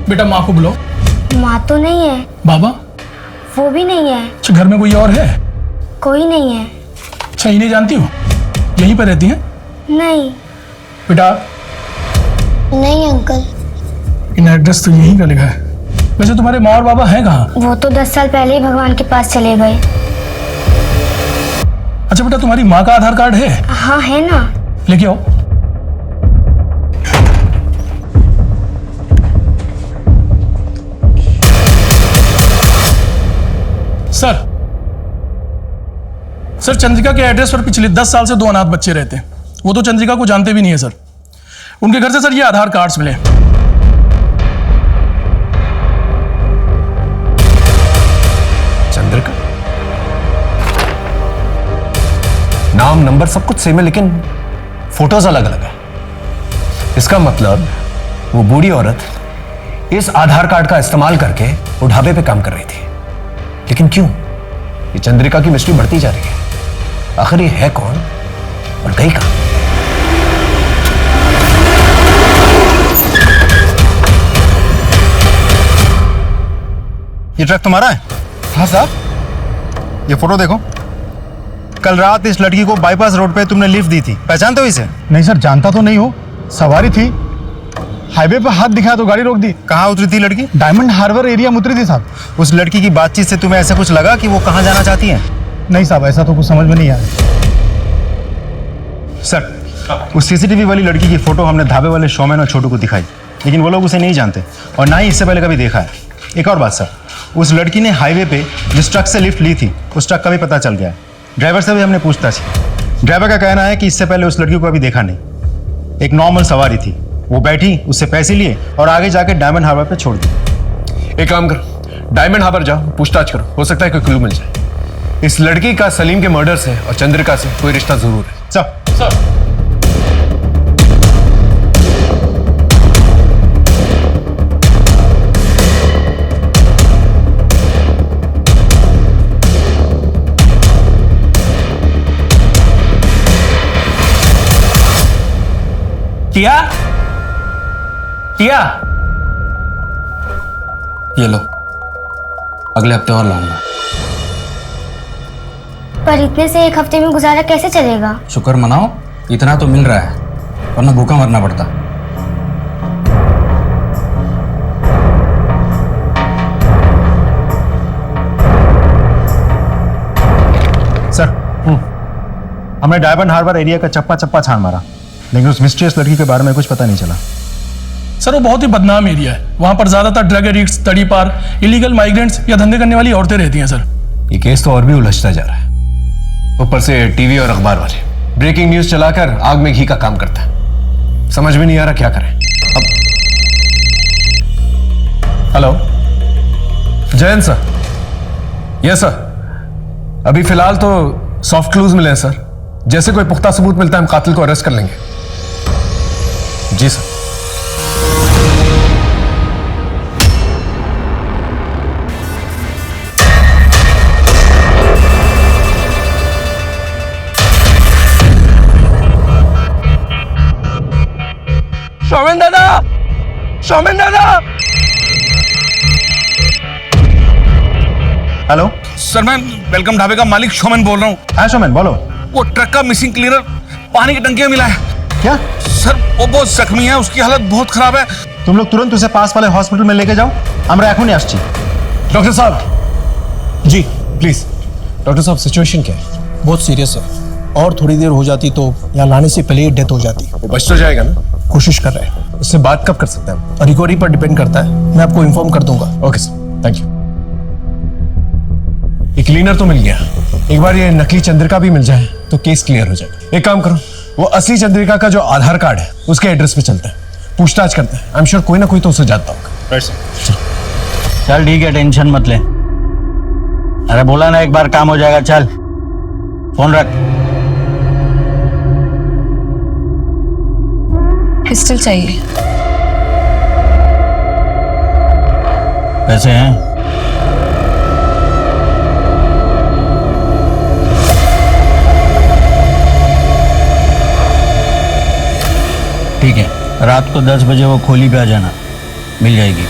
बेटा माँ को बुलाओ। माँ तो नहीं है। बाबा? वो भी नहीं है। अच्छा, घर में कोई और है? कोई नहीं है। अच्छा, इन्हें जानती हो? यहीं पर रहती हैं? नहीं। बेटा? नहीं अंकल। इन एड्रेस तो यहीं का लिखा है। वैसे तुम्हारे माँ और बाबा हैं कहाँ? वो तो 10 साल पहले ही भगवान के पास चले गए। अच्छा बेटा, तुम्हारी माँ का आधार कार्ड है? हाँ है ना। लेके आओ। सर चंद्रिका के एड्रेस पर पिछले 10 साल से 2 अनाथ बच्चे रहते हैं। वो तो चंद्रिका को जानते भी नहीं है सर। उनके घर से सर ये आधार कार्ड्स मिले। चंद्रिका? नाम नंबर सब कुछ सेम है लेकिन फोटोज अलग अलग है। इसका मतलब वो बूढ़ी औरत इस आधार कार्ड का इस्तेमाल करके वो ढाबे पे काम कर रही थी। लेकिन क्यों? ये चंद्रिका की मिस्ट्री बढ़ती जा रही है। आखिर ये है कौन और गई कहां? ये ट्रक तुम्हारा है? हाँ साहब। ये फोटो देखो, कल रात इस लड़की को बाईपास रोड पे तुमने लिफ्ट दी थी, पहचानते हो इसे? नहीं सर, जानता तो नहीं हो, सवारी थी, हाईवे पर हाथ दिखाया तो गाड़ी रोक दी। कहाँ उतरी थी लड़की? डायमंड हार्बर एरिया में उतरी थी साहब। उस लड़की की बातचीत से तुम्हें ऐसा कुछ लगा कि वो कहाँ जाना चाहती है? नहीं साहब, ऐसा तो कुछ समझ में नहीं आया। सर, उस सीसीटीवी वाली लड़की की फोटो हमने ढाबे वाले शोमैन और छोटू को दिखाई, लेकिन वो लोग उसे नहीं जानते और ना ही इससे पहले कभी देखा है। एक और बात सर, उस लड़की ने हाईवे पे जिस ट्रक से लिफ्ट ली थी उस ट्रक का भी पता चल गया है। ड्राइवर से भी हमने पूछताछ की। ड्राइवर का कहना है कि इससे पहले उस लड़की को कभी देखा नहीं। एक नॉर्मल सवारी थी, वो बैठी, उससे पैसे लिए और आगे जाके डायमंड हार्बर पे छोड़ दी। एक काम करो, डायमंड हार्बर जाओ, पूछताछ करो, हो सकता है कोई क्लू मिल जाए। इस लड़की का सलीम के मर्डर से और चंद्रिका से कोई रिश्ता जरूर है। सर टिया, टिया, ये लो, अगले हफ्ते और लाऊंगा। पर इतने से एक हफ्ते में गुजारा कैसे चलेगा? शुक्र मनाओ, इतना तो मिल रहा है, वरना भूखा मरना पड़ता। सर, हमने डायमंड हार्बर एरिया का चप्पा चप्पा छान मारा, लेकिन उस मिस्टीरियस लड़की के बारे में कुछ पता नहीं चला। सर वो बहुत ही बदनाम एरिया है। वहां पर ज्यादातर ड्रग एडिक्ट्स, तड़ी पार, इलीगल माइग्रेंट्स या धंधे करने वाली औरतें रहती हैं सर। ये केस तो और भी उलझता जा रहा है। ऊपर से टीवी और अखबार वाले ब्रेकिंग न्यूज चलाकर आग में घी का काम करता है। समझ में नहीं आ रहा क्या करें अब। Hello, Jayant sir. Yes sir, अभी फिलहाल तो सॉफ्ट क्लूज मिले हैं सर। जैसे कोई पुख्ता सबूत मिलता है हम कातिल को अरेस्ट कर लेंगे। जी सर। शोमेन दादा, शोमेन दादा। हेलो सर, मैं वेलकम ढाबे का मालिक शोमेन बोल रहा हूँ। हाँ शोमेन बोलो। वो ट्रक का मिसिंग क्लीनर पानी की टंकी में मिला है। क्या? सर वो बहुत जख्मी है, उसकी हालत बहुत खराब है। तुम लोग तुरंत उसे पास वाले हॉस्पिटल में लेके जाओ। हमरा एखुनी आसছি। डॉक्टर साहब। जी प्लीज। डॉक्टर साहब सिचुएशन क्या है? बहुत सीरियस है और थोड़ी देर हो जाती तो यहाँ लाने से पहले ही डेथ हो जाती। वो बच तो जाएगा ना? कोशिश कर रहे हैं। उससे बात कब कर सकते हैं? रिकवरी पर डिपेंड करता है, मैं आपको इन्फॉर्म कर दूंगा। Okay sir, thank you. ये क्लीनर तो मिल गया, एक बार ये नकली चंद्रिका भी मिल जाए तो केस क्लियर हो जाएगा। एक काम करो, वो असली चंद्रिका का जो आधार कार्ड है उसके एड्रेस पे चलते हैं, पूछताछ करते हैं। आई एम श्योर कोई ना कोई तो उसे जानता होगा। Right sir. चल ठीक है, टेंशन मत ले। अरे बोला ना एक बार काम हो जाएगा। चल फोन रख। पिस्टल चाहिए। पैसे हैं? ठीक है, रात को 10 बजे वो खोली पे आ जाना, मिल जाएगी।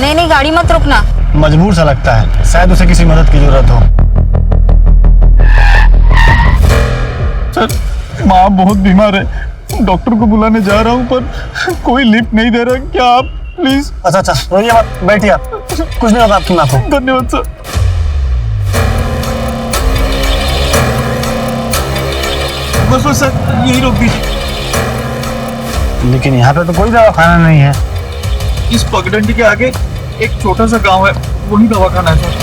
नहीं, गाड़ी मत रोकना। मजबूर सा लगता है, शायद उसे किसी मदद की जरूरत हो। सर माँ बहुत बीमार है, डॉक्टर को बुलाने जा रहा हूँ पर कोई लिफ्ट नहीं दे रहा, क्या आप प्लीज। अच्छा रोइए मत, बैठिए आप, कुछ नहीं होगा आपकी माँ को। धन्यवाद सर। बस सर यही रोक दीजिए। लेकिन यहाँ पे तो कोई दवाखाना नहीं है। इस पगडंडी के आगे एक छोटा सा गांव है, वही दवाखाना है सर।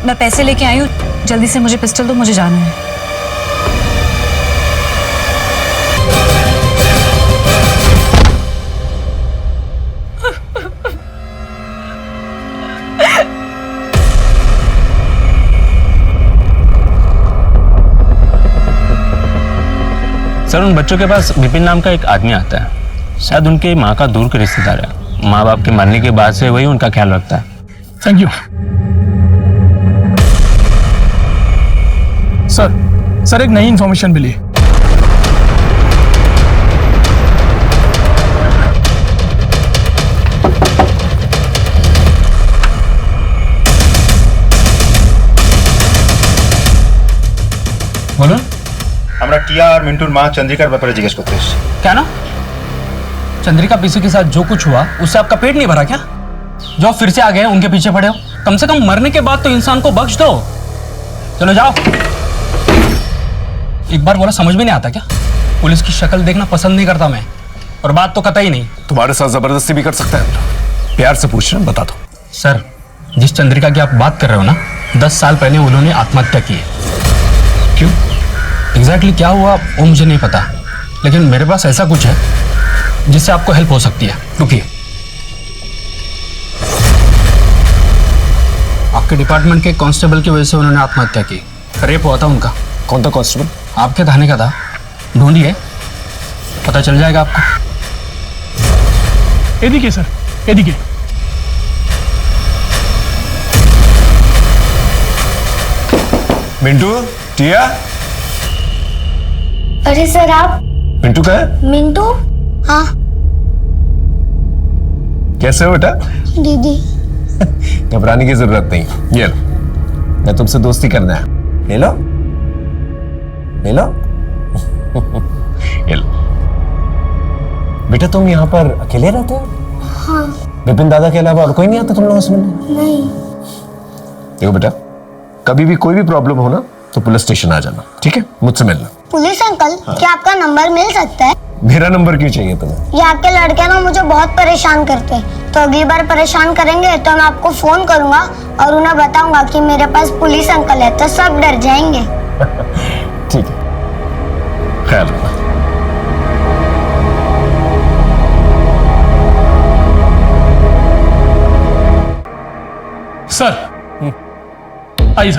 मैं पैसे लेके आई हूँ, जल्दी से मुझे पिस्टल दो, मुझे जाना है। सर उन बच्चों के पास विपिन नाम का एक आदमी आता है, शायद उनके माँ का दूर के रिश्तेदार है। माँ बाप के मरने के बाद से वही उनका ख्याल रखता है। Thank you sir. एक नई इंफॉर्मेशन मिली। बोलो। हमरा टिया और मिंटूर माँ चंद्रिकार ব্যাপারে জিজ্ঞেস করতে এসেছি। क्या ना? चंद्रिका पीसी के साथ जो कुछ हुआ उससे आपका पेट नहीं भरा क्या? जो फिर से आ गए उनके पीछे पड़े हो, कम से कम मरने के बाद तो इंसान को बख्श दो। चलो जाओ। एक बार बोला समझ में नहीं आता क्या? पुलिस की शक्ल देखना पसंद नहीं करता मैं, और बात तो कतई नहीं। तुम्हारे साथ जबरदस्ती भी कर सकता है, प्यार से पूछ रहे हैं, बता दो। सर जिस चंद्रिका की आप बात कर रहे हो ना, 10 साल पहले उन्होंने आत्महत्या की है। क्यों एग्जैक्टली क्या हुआ वो मुझे नहीं पता, लेकिन मेरे पास ऐसा कुछ है जिससे आपको हेल्प हो सकती है। रुकिए, आपके डिपार्टमेंट के कांस्टेबल की वजह से उन्होंने आत्महत्या की। रेप हुआ था उनका। कौन था कांस्टेबल? आपके थाने का था, ढूंढिए पता चल जाएगा आपको। एदिके सर, एदिके। मिंटू, टिया। अरे सर आप? मिंटू का है? मिंटू? हाँ। कैसे हो बेटा? दीदी। घबराने की जरूरत नहीं, ये लो, मैं तुमसे दोस्ती करना है, ले लो, ले लो। ये लो बेटा, तुम यहाँ पर अकेले रहते हो? हाँ। विपिन दादा के अलावा और कोई नहीं आता तुम लोगों से मिलने? नहीं। देखो बेटा, कभी भी कोई भी प्रॉब्लम हो ना तो पुलिस स्टेशन आ जाना, ठीक है? मुझसे मिलना। पुलिस अंकल, क्या आपका नंबर मिल सकता है? मेरा नंबर क्यों चाहिए तुम्हें? ये आपके लड़के ना मुझे बहुत परेशान करते हैं, तो अगली बार परेशान करेंगे तो मैं आपको फोन करूंगा और उन्हें बताऊंगा कि मेरे पास पुलिस अंकल है, तो सब डर जाएंगे। ठीक है, ख्याल रखना। सर आइए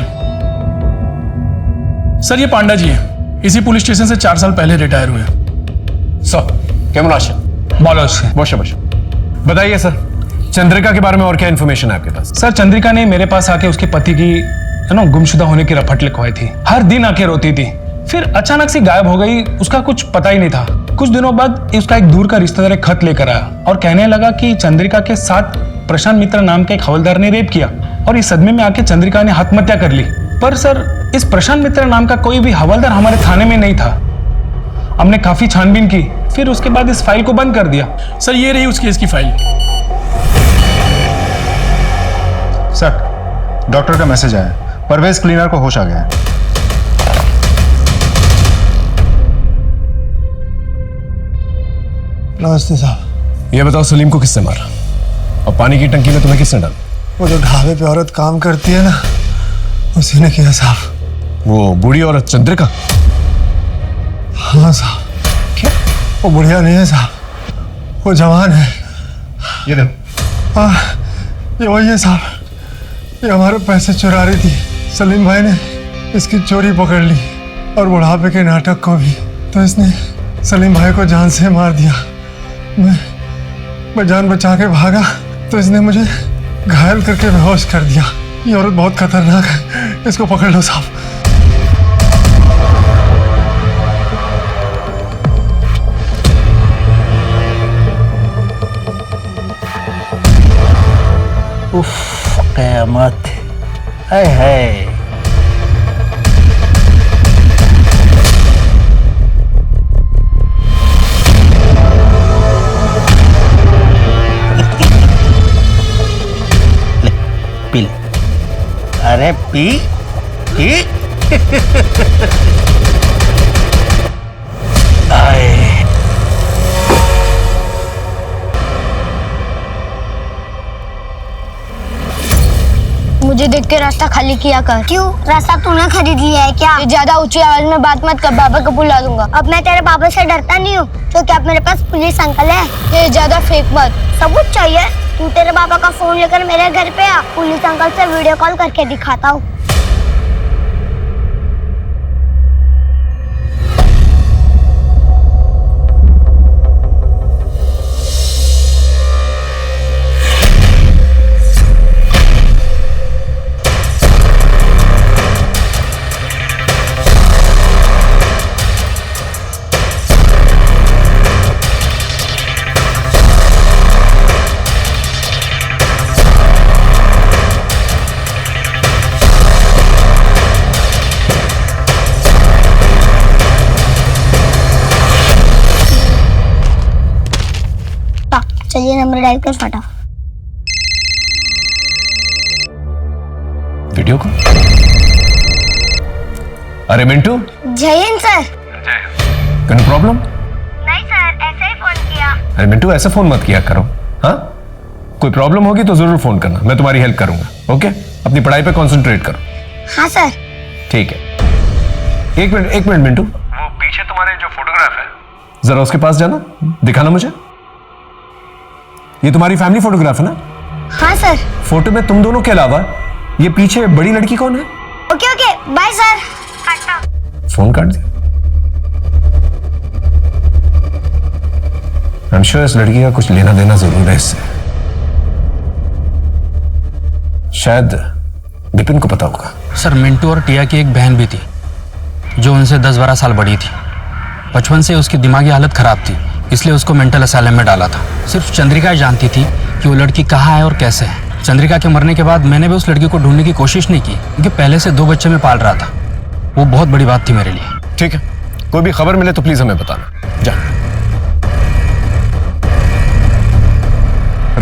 सर, ये पांडा जी हैं, इसी पुलिस स्टेशन से 4 साल पहले रिटायर हुए। सर कैमरा बहुत। बताइए सर, चंद्रिका के बारे में और क्या इन्फॉर्मेशन है आपके पास? सर चंद्रिका ने मेरे पास आके उसके पति की गुमशुदा होने की रपट लिखवाई थी। हर दिन आके रोती थी, फिर अचानक से गायब हो गई। उसका कुछ पता ही नहीं था। कुछ दिनों बाद उसका एक दूर का रिश्तेदार एक खत लेकर आया और कहने लगा कि चंद्रिका के साथ प्रशांत मित्र नाम के एक हवलदार ने रेप किया और इस सदमे में आके चंद्रिका ने आत्महत्या कर ली। पर सर, इस प्रशांत मित्र नाम का कोई भी हवलदार हमारे थाने में नहीं था। हमने काफी छानबीन की, फिर उसके बाद इस फाइल को बंद कर दिया। सर, ये रही उस केस की फाइल। सर, डॉक्टर का मैसेज आया, परवेज क्लीनर को होश आ गया है। नमस्ते साहब। ये बताओ, सलीम को किसने मारा और पानी की टंकी में तुम्हें किसने डाला? वो जो ढाबे पे औरत काम करती है ना, उसी ने किया साहब। वो बूढ़ी औरत चंद्रिका? हाँ साहब। क्या? वो बुढ़िया नहीं है साहब, वो जवान है। ये देखो। ये वही है साहब, ये हमारे पैसे चुरा रही थी। सलीम भाई ने इसकी चोरी पकड़ ली और बुढ़ापे के नाटक को भी, तो इसने सलीम भाई को जान से मार दिया। मैं जान बचा के भागा तो इसने मुझे घायल करके बेहोश कर दिया। ये औरत बहुत खतरनाक है, इसको पकड़ लो साहब। उफ, क़यामत है। पी ले। अरे पी पी। आए। मुझे देख के रास्ता खाली किया कर। क्यों? रास्ता तूने खरीद लिया है क्या? ज्यादा ऊंची आवाज में बात मत कर, बाबा को बुला दूंगा। अब मैं तेरे बाबा से डरता नहीं हूँ, तो क्या मेरे पास पुलिस अंकल है? ये ज्यादा फेक मत। सबूत चाहिए? तू तेरे बाबा का फोन लेकर मेरे घर पे आ, पुलिस अंकल से वीडियो कॉल करके दिखाता हूँ। चलिए नंबर डायल कर फटा। वीडियो को? अरे मिंटू। जय हिंद सर। कोई प्रॉब्लम? नहीं सर, ऐसे ही फोन किया। अरे मिंटू, ऐसे फोन मत किया करो। हाँ, कोई प्रॉब्लम होगी तो जरूर फोन करना, मैं तुम्हारी हेल्प करूंगा। ओके, अपनी पढ़ाई पे कंसंट्रेट करो। हाँ सर। ठीक है। एक मिनट मिंटू, वो पीछे तुम्हारे जो फोटोग्राफ है, जरा उसके पास जाना, दिखाना मुझे। ये तुम्हारी फैमिली फोटोग्राफ है ना? हाँ सर। फोटो में तुम दोनों के अलावा ये पीछे बड़ी लड़की कौन है? Okay okay, bye sir. काटना। फोन काट दिया। आई एम श्योर इस लड़की का कुछ लेना देना जरूर है इससे। शायद विपिन को पता होगा। सर, मिंटू और टिया की एक बहन भी थी जो उनसे 10-12 साल बड़ी थी। बचपन से उसकी दिमागी हालत खराब थी, इसलिए उसको मेंटल असाइलम में डाला था। सिर्फ चंद्रिका ही जानती थी कि वो लड़की कहाँ है और कैसे है। चंद्रिका के मरने के बाद मैंने भी उस लड़की को ढूंढने की कोशिश नहीं की, क्योंकि पहले से 2 बच्चे में पाल रहा था। वो बहुत बड़ी बात थी मेरे लिए। ठीक है, कोई भी खबर मिले तो प्लीज हमें बताना। जा।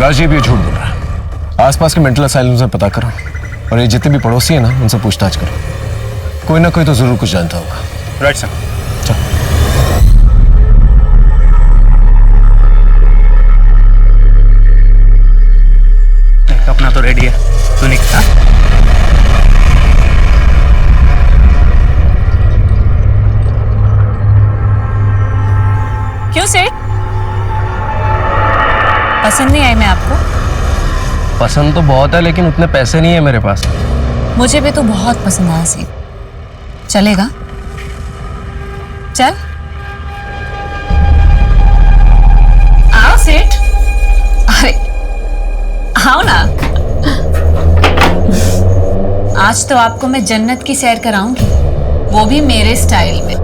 राजीव ये झूठ बोल रहा है। आसपास के मेंटल असाइलम से पता करो, और ये जितने भी पड़ोसी हैं ना, उनसे पूछताछ करो। कोई ना कोई तो जरूर कुछ जानता होगा। Right sir. अपना तो रेडी है, तू निकल। क्यों सेठ, पसंद नहीं आई मैं आपको? पसंद तो बहुत है, लेकिन उतने पैसे नहीं है मेरे पास। मुझे भी तो बहुत पसंद आया सेठ। चलेगा? चल आओ सेठ। अरे आओ ना, आज तो आपको मैं जन्नत की सैर कराऊंगी, वो भी मेरे स्टाइल में।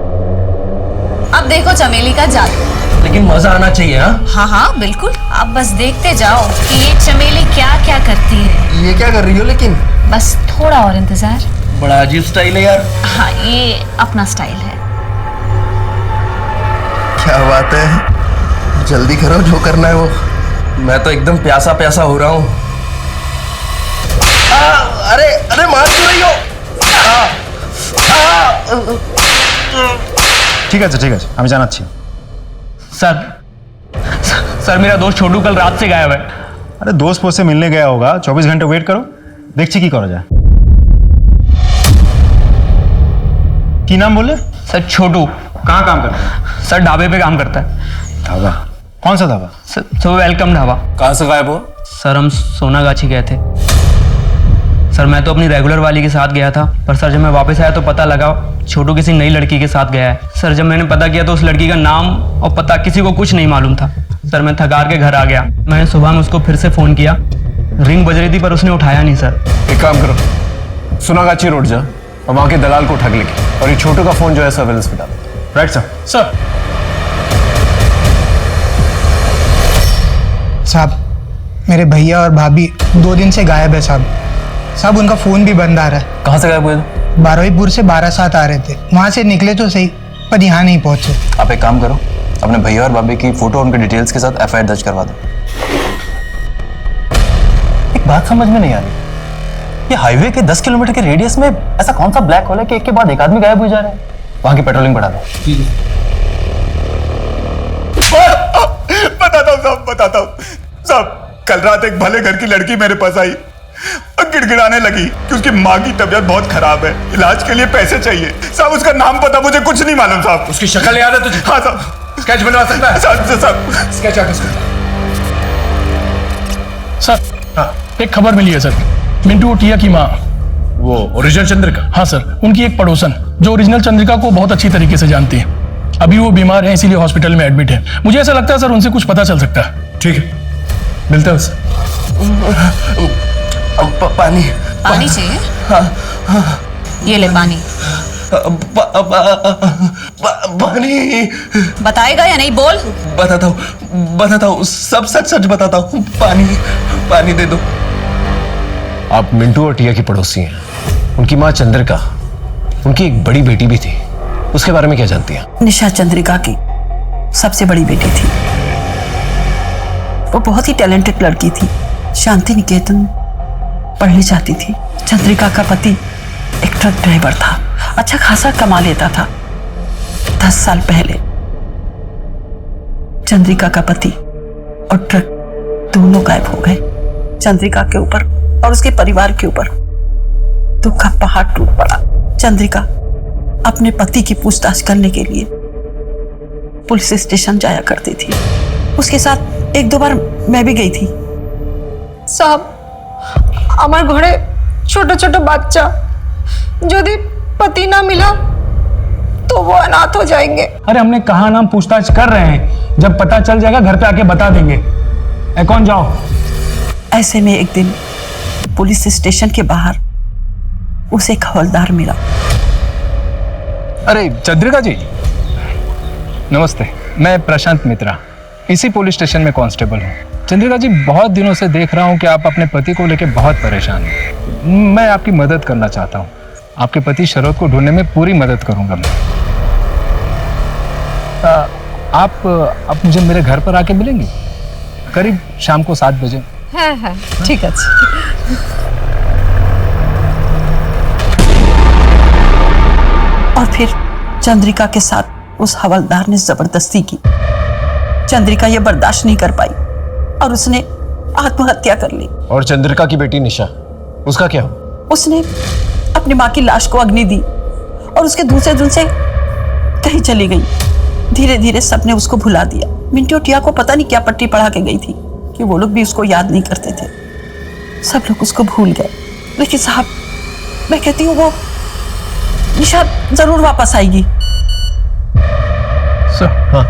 अब देखो चमेली का जादू। लेकिन मजा आना चाहिए। हाँ हाँ बिल्कुल, आप बस देखते जाओ कि ये चमेली क्या क्या करती है। ये क्या कर रही हो लेकिन? बस थोड़ा और इंतजार। बड़ा अजीब स्टाइल है यार। हाँ ये अपना स्टाइल है। क्या बात है, जल्दी करो जो करना है वो। मैं तो एकदम प्यासा प्यासा हो रहा हूँ। अरे अरे मार क्यों रही हो? ঠিক আছে ঠিক আছে আমি জানাচ্ছি। सर मेरा दोस्त छोटू कल रात से गायब है। अरे दोस्त पोस्त से मिलने गया होगा, 24 घंटे वेट करो, देखছি কি করা যায়। কি नाम बोले? सर छोटू। कहाँ काम करता है? सर ढाबे पे काम करता है। ढाबा? कौन सा ढाबा? Sir welcome dhaba. कहाँ से गायब हो? सर हम सोनागाछी गए थे। सर मैं तो अपनी रेगुलर वाली के साथ गया था, पर सर जब मैं वापस आया तो पता लगा छोटू किसी नई लड़की के साथ गया है। सर जब मैंने पता किया तो उस लड़की का नाम और पता किसी को कुछ नहीं मालूम था। सर मैं थकार के घर आ गया। मैंने सुबह में उसको फिर से फोन किया, रिंग बज रही थी पर उसने उठाया नहीं। सर एक काम करो, सोनागाछी रोड जा और वहां के दलाल को ठग लेके, और ये छोटू का फोन जो है सर्वेलेंस पे डालो। Right sir. सर साहब मेरे भैया और भाभी 2 दिन से गायब है साहब। साहब उनका फोन भी बंद आ रहा है। कहाँ से गायब हुए? बारहवीपुर से 12-7 आ रहे थे, वहां से निकले तो सही पर यहाँ नहीं पहुंचे। आप एक काम करो, अपने भैया और भाभी की फोटो उनके डिटेल्स के साथ एफआईआर दर्ज करवा दो। एक बात समझ में नहीं आ रही, ये हाईवे के 10 किलोमीटर के रेडियस में ऐसा कौन सा ब्लैक होल है कि एक के बाद एक आदमी गायब हो जा रहे हैं? वहां की पेट्रोलिंग बढ़ा दो। बताता हूँ साहब, कल रात एक भले घर की लड़की मेरे पास आई और गिड़गिड़ाने लगी कि उसकी माँ की तबीयत बहुत खराब है, इलाज के लिए पैसे चाहिए। साहब उसका नाम पता मुझे कुछ नहीं मालूम साहब। उसकी शक्ल याद है तुझे? हाँ साहब। स्केच बनवा सकता है? साहब स्केच आर्टिस्ट। सर एक खबर मिली है सर, मिंटू और टिया की माँ, वो ओरिजिनल चंद्रिका? हाँ सर, उनकी एक पड़ोसन जो ओरिजिनल चंद्रिका को बहुत अच्छी तरीके से जानती है, अभी वो बीमार है इसीलिए हॉस्पिटल में एडमिट है। मुझे ऐसा लगता है सर उनसे कुछ पता चल सकता है। ठीक है, मिलते हैं उससे। पानी पानी चाहिए? हाँ ये ले पानी। पानी बताएगा या नहीं? बोल। बताता हूँ, सब सच सच बताता हूँ। पानी दे दो। आप मिंटू और टिया की पड़ोसी हैं। उनकी माँ चंद्रिका, उनकी एक बड़ी बेटी भी थी, उसके बारे में क्या जानती हैं? निशा चंद्रिका की सबसे बड़ी बेटी थी। वो बहुत ही टैलेंटेड लड़की थी, शांति निकेतन पढ़नी चाहती थी। चंद्रिका का पति एक ट्रक ड्राइवर था, अच्छा खासा कमा लेता था। 10 साल पहले चंद्रिका का पति और ट्रक दोनों गायब हो गए। चंद्रिका के ऊपर और उसके परिवार के ऊपर दुख का पहाड़ टूट पड़ा। चंद्रिका अपने पति की पूछताछ करने के लिए पुलिस स्टेशन जाया करती थी। उसके साथ 1-2 बार मैं भी गई थी। साहब আমার ঘরে ছোট ছোট বাচ্চা, যদি पति ना मिला तो वो अनाथ हो जाएंगे। अरे हमने कहा नाम पूछताछ कर रहे हैं, जब पता चल जाएगा घर पे आके बता देंगे। कौन जाओ। ऐसे में एक दिन पुलिस स्टेशन के बाहर उसे एक हवलदार मिला। अरे चंद्रिका जी नमस्ते, मैं प्रशांत मित्रा, इसी पुलिस स्टेशन में कांस्टेबल हूँ। चंद्रिका जी बहुत दिनों से देख रहा हूँ कि आप अपने पति को लेकर बहुत परेशान हैं। मैं आपकी मदद करना चाहता हूँ, आपके पति शरद को ढूंढने में पूरी मदद करूंगा मैं। आप मुझे मेरे घर पर आके मिलेंगी करीब शाम को 7 बजे। हाँ हाँ ठीक है। और फिर चंद्रिका के साथ उस हवलदार ने जबरदस्ती की। चंद्रिका ये बर्दाश्त नहीं कर पाई और उसने आत्महत्या कर ली। और चंद्रिका की बेटी निशा, उसका क्या हुआ? उसने अपनी माँ की लाश को अग्नि दी और उसके दूसरे दिन से कहीं चली गई। धीरे धीरे सबने उसको भुला दिया। मिंटू टिया को पता नहीं क्या पट्टी पढ़ा के गई थी कि वो लोग भी उसको याद नहीं करते थे। सब लोग उसको भूल गए। लेकिन साहब मैं कहती हूँ वो निशा जरूर वापस आएगी। सर हाँ,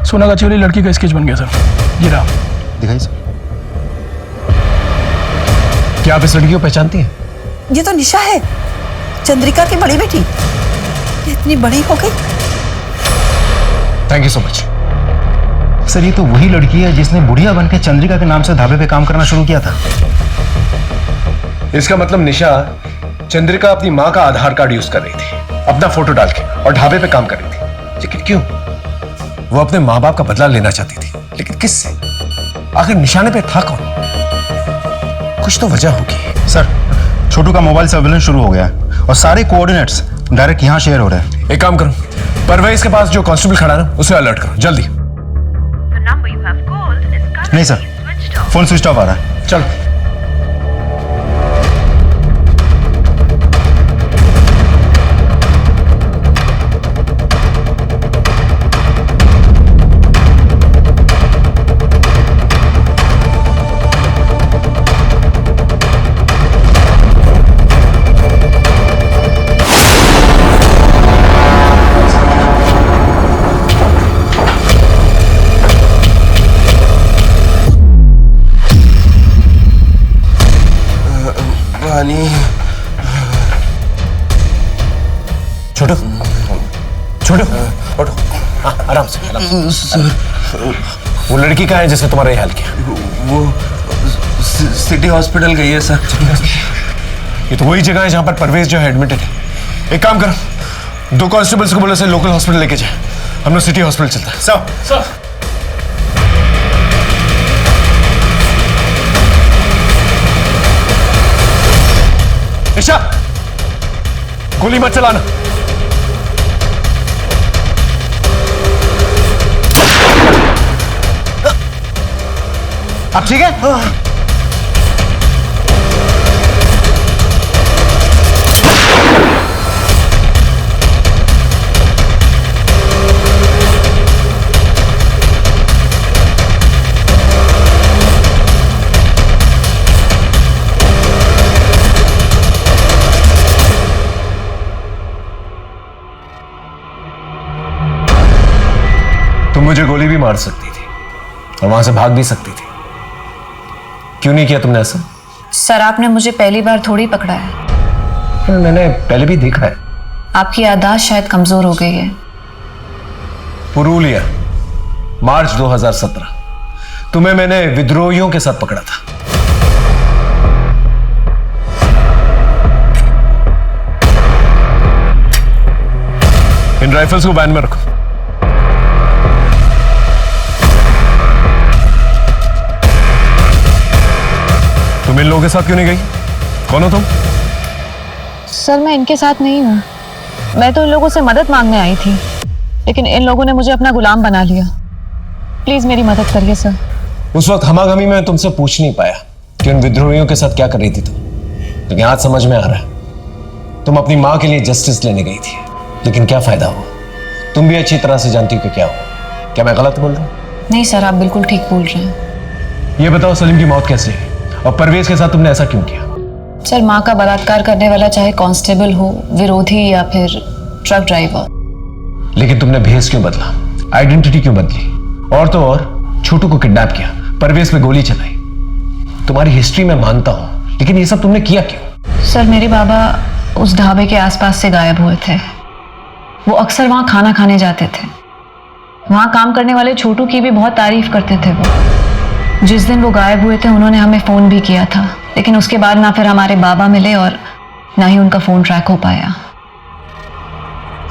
सोनागाछी वाली लड़की का स्केच बन गया सर। ये रहा, दिखाइए सर। क्या आप इस लड़की को पहचानती हैं? ये तो निशा है, चंद्रिका की बड़ी बेटी। इतनी बड़ी हो गई। Thank you so much. Sir ये तो वही लड़की है जिसने बुढ़िया बनकर चंद्रिका के नाम से ढाबे पे काम करना शुरू किया था। इसका मतलब निशा चंद्रिका अपनी माँ का आधार कार्ड यूज कर रही थी अपना फोटो डाल के और ढाबे पे काम कर रही थी। लेकिन क्यों? वो अपने माँ बाप का बदला लेना चाहती थी, लेकिन किससे? आखिर निशाने पे था कौन? कुछ तो वजह होगी। सर छोटू का मोबाइल सर्वेलेंस शुरू हो गया है और सारे कोऑर्डिनेट्स डायरेक्ट यहाँ शेयर हो रहे हैं। एक काम करो, परवेज के पास जो कांस्टेबल खड़ा है ना उसे अलर्ट करो जल्दी। नहीं सर, फोन स्विच ऑफ आ रहा है। चलो। छोटू छोटू उठो। हाँ, आराम से आराम से। वो लड़की कहाँ है जिसने तुम्हारा ये हाल किया? वो सिटी हॉस्पिटल गई है सर। ये तो वही जगह है जहां पर परवेज जो है एडमिटेड है। एक काम करो, 2 कांस्टेबल्स को बोलो से लोकल हॉस्पिटल लेके जाए। हम लोग सिटी हॉस्पिटल चलते हैं। सर निशा, गोली मत चलाना। आप ठीक है? तुम मुझे गोली भी मार सकती थी और वहां से भाग भी सकती थी। क्यों नहीं किया तुमने ऐसा? सर आपने मुझे पहली बार थोड़ी पकड़ा है। मैंने पहले भी देखा है। आपकी याददाश्त शायद कमजोर हो गई है। पुरुलिया, मार्च 2017। तुम्हें मैंने विद्रोहियों के साथ पकड़ा था। इन राइफल्स को वैन में रखो। तुम इन लोगों के साथ क्यों नहीं गई? कौन हो तुम? सर मैं इनके साथ नहीं हूँ, मैं तो इन लोगों से मदद मांगने आई थी, लेकिन इन लोगों ने मुझे अपना गुलाम बना लिया। प्लीज मेरी मदद करिए सर। उस वक्त हमागमी में तुमसे पूछ नहीं पाया कि उन विद्रोहियों के साथ क्या कर रही थी तुम, लेकिन आज समझ में आ रहा है। तुम अपनी माँ के लिए जस्टिस लेने गई थी, लेकिन क्या फायदा हुआ? तुम भी अच्छी तरह से जानती हो कि क्या हुआ। क्या मैं गलत बोल रहा हूँ? नहीं सर, आप बिल्कुल ठीक बोल रहे हैं। ये बताओ सलीम की मौत कैसे हुई और परवेज के साथ तुमने ऐसा क्यों किया? सर माँ का बलात्कार करने वाला चाहे कांस्टेबल हो, विरोधी या फिर ट्रक ड्राइवर। लेकिन तुमने भेस क्यों बदला, आइडेंटिटी क्यों बदली, और तो और छोटू को किडनैप किया, परवेज पे गोली चलाई? तुम्हारी हिस्ट्री में मानता हूं, लेकिन ये सब तुमने किया क्यों? सर मेरे बाबा उस ढाबे के आसपास से गायब हुए थे। वो अक्सर वहां खाना खाने जाते थे। वहां काम करने वाले छोटू की भी बहुत तारीफ करते थे वो। जिस दिन वो गायब हुए थे उन्होंने हमें फोन भी किया था, लेकिन उसके बाद ना फिर हमारे बाबा मिले और ना ही उनका फोन ट्रैक हो पाया।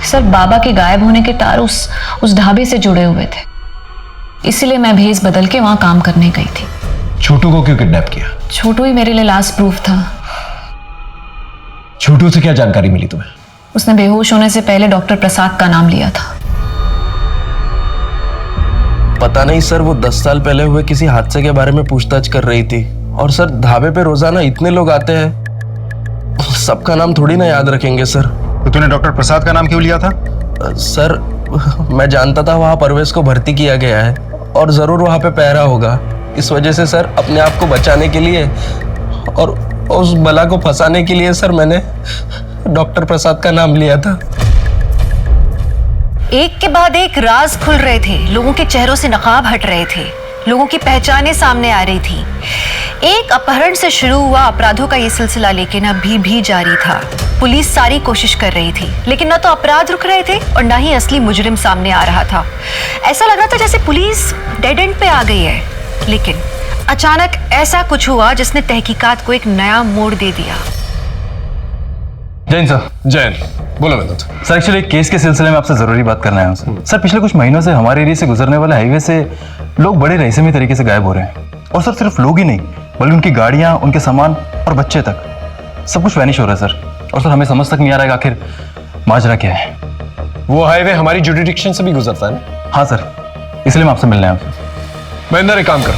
सर बाबा के गायब होने के तार उस ढाबे से जुड़े हुए थे, इसीलिए मैं भेस बदल के वहां काम करने गई थी। छोटू को क्यों किडनैप किया? छोटू ही मेरे लिए लास्ट प्रूफ था। छोटू से क्या जानकारी मिली तुम्हें? उसने बेहोश होने से पहले डॉक्टर प्रसाद का नाम लिया था। पता नहीं सर, वो 10 साल पहले हुए किसी हादसे के बारे में पूछताछ कर रही थी। और सर ढाबे पे रोजाना इतने लोग आते हैं, सबका नाम थोड़ी ना याद रखेंगे सर। तो तूने डॉक्टर प्रसाद का नाम क्यों लिया था? सर मैं जानता था वहां परवेज को भर्ती किया गया है और जरूर वहां पे पहरा होगा। इस वजह से सर अपने आप को बचाने के लिए और उस बला को फंसाने के लिए सर मैंने डॉक्टर प्रसाद का नाम लिया था। एक के बाद एक राज खुल रहे थे, लोगों के चेहरों से नकाब हट रहे थे, लोगों की पहचानें सामने आ रही थी। एक अपहरण से शुरू हुआ अपराधों का ये सिलसिला लेकिन अभी भी जारी था। पुलिस सारी कोशिश कर रही थी, लेकिन न तो अपराध रुक रहे थे और न ही असली मुजरिम सामने आ रहा था। ऐसा लग रहा था जैसे पुलिस डेड एंड पे आ गई है। लेकिन अचानक ऐसा कुछ हुआ जिसने तहकीकात को एक नया मोड़ दे दिया। जैन सर। जैन, बोलो विनोद। सर एक्चुअली केस के सिलसिले में आपसे जरूरी बात करना है सर। पिछले कुछ महीनों से हमारे एरिया से गुजरने वाले हाईवे से लोग बड़े रहस्यमय तरीके से गायब हो रहे हैं। और सर सिर्फ लोग ही नहीं, बल्कि उनकी गाड़ियां, उनके सामान और बच्चे तक सब कुछ वैनिश हो रहा है सर। और सर हमें समझ तक नहीं आ रहा है आखिर माजरा क्या है। वो हाईवे हमारी जुडिडिक्शन से भी गुजरता है ना? हाँ सर, इसलिए मैं आपसे मिलने आया। महेंद्र, एक काम करो,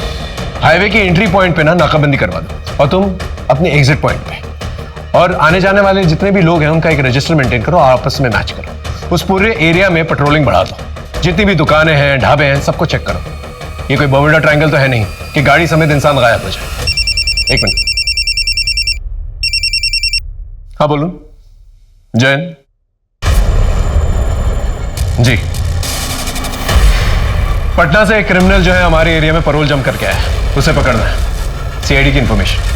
हाईवे की एंट्री पॉइंट पे ना नाकाबंदी करवा दो और तुम अपने एग्जिट पॉइंट पे और आने जाने वाले जितने भी लोग हैं उनका एक रजिस्टर मेंटेन करो और आपस में मैच करो। उस पूरे एरिया में पेट्रोलिंग बढ़ा दो। जितनी भी दुकानें हैं, ढाबे हैं, सबको चेक करो। ये कोई बर्मुडा ट्रायंगल तो है नहीं कि गाड़ी समेत इंसान गायब हो जाए। एक मिनट। हाँ बोलूं? जैन जी, पटना से एक क्रिमिनल जो है हमारे एरिया में पैरोल जम करके आया है, उसे पकड़ना है। सीआईडी की इंफॉर्मेशन।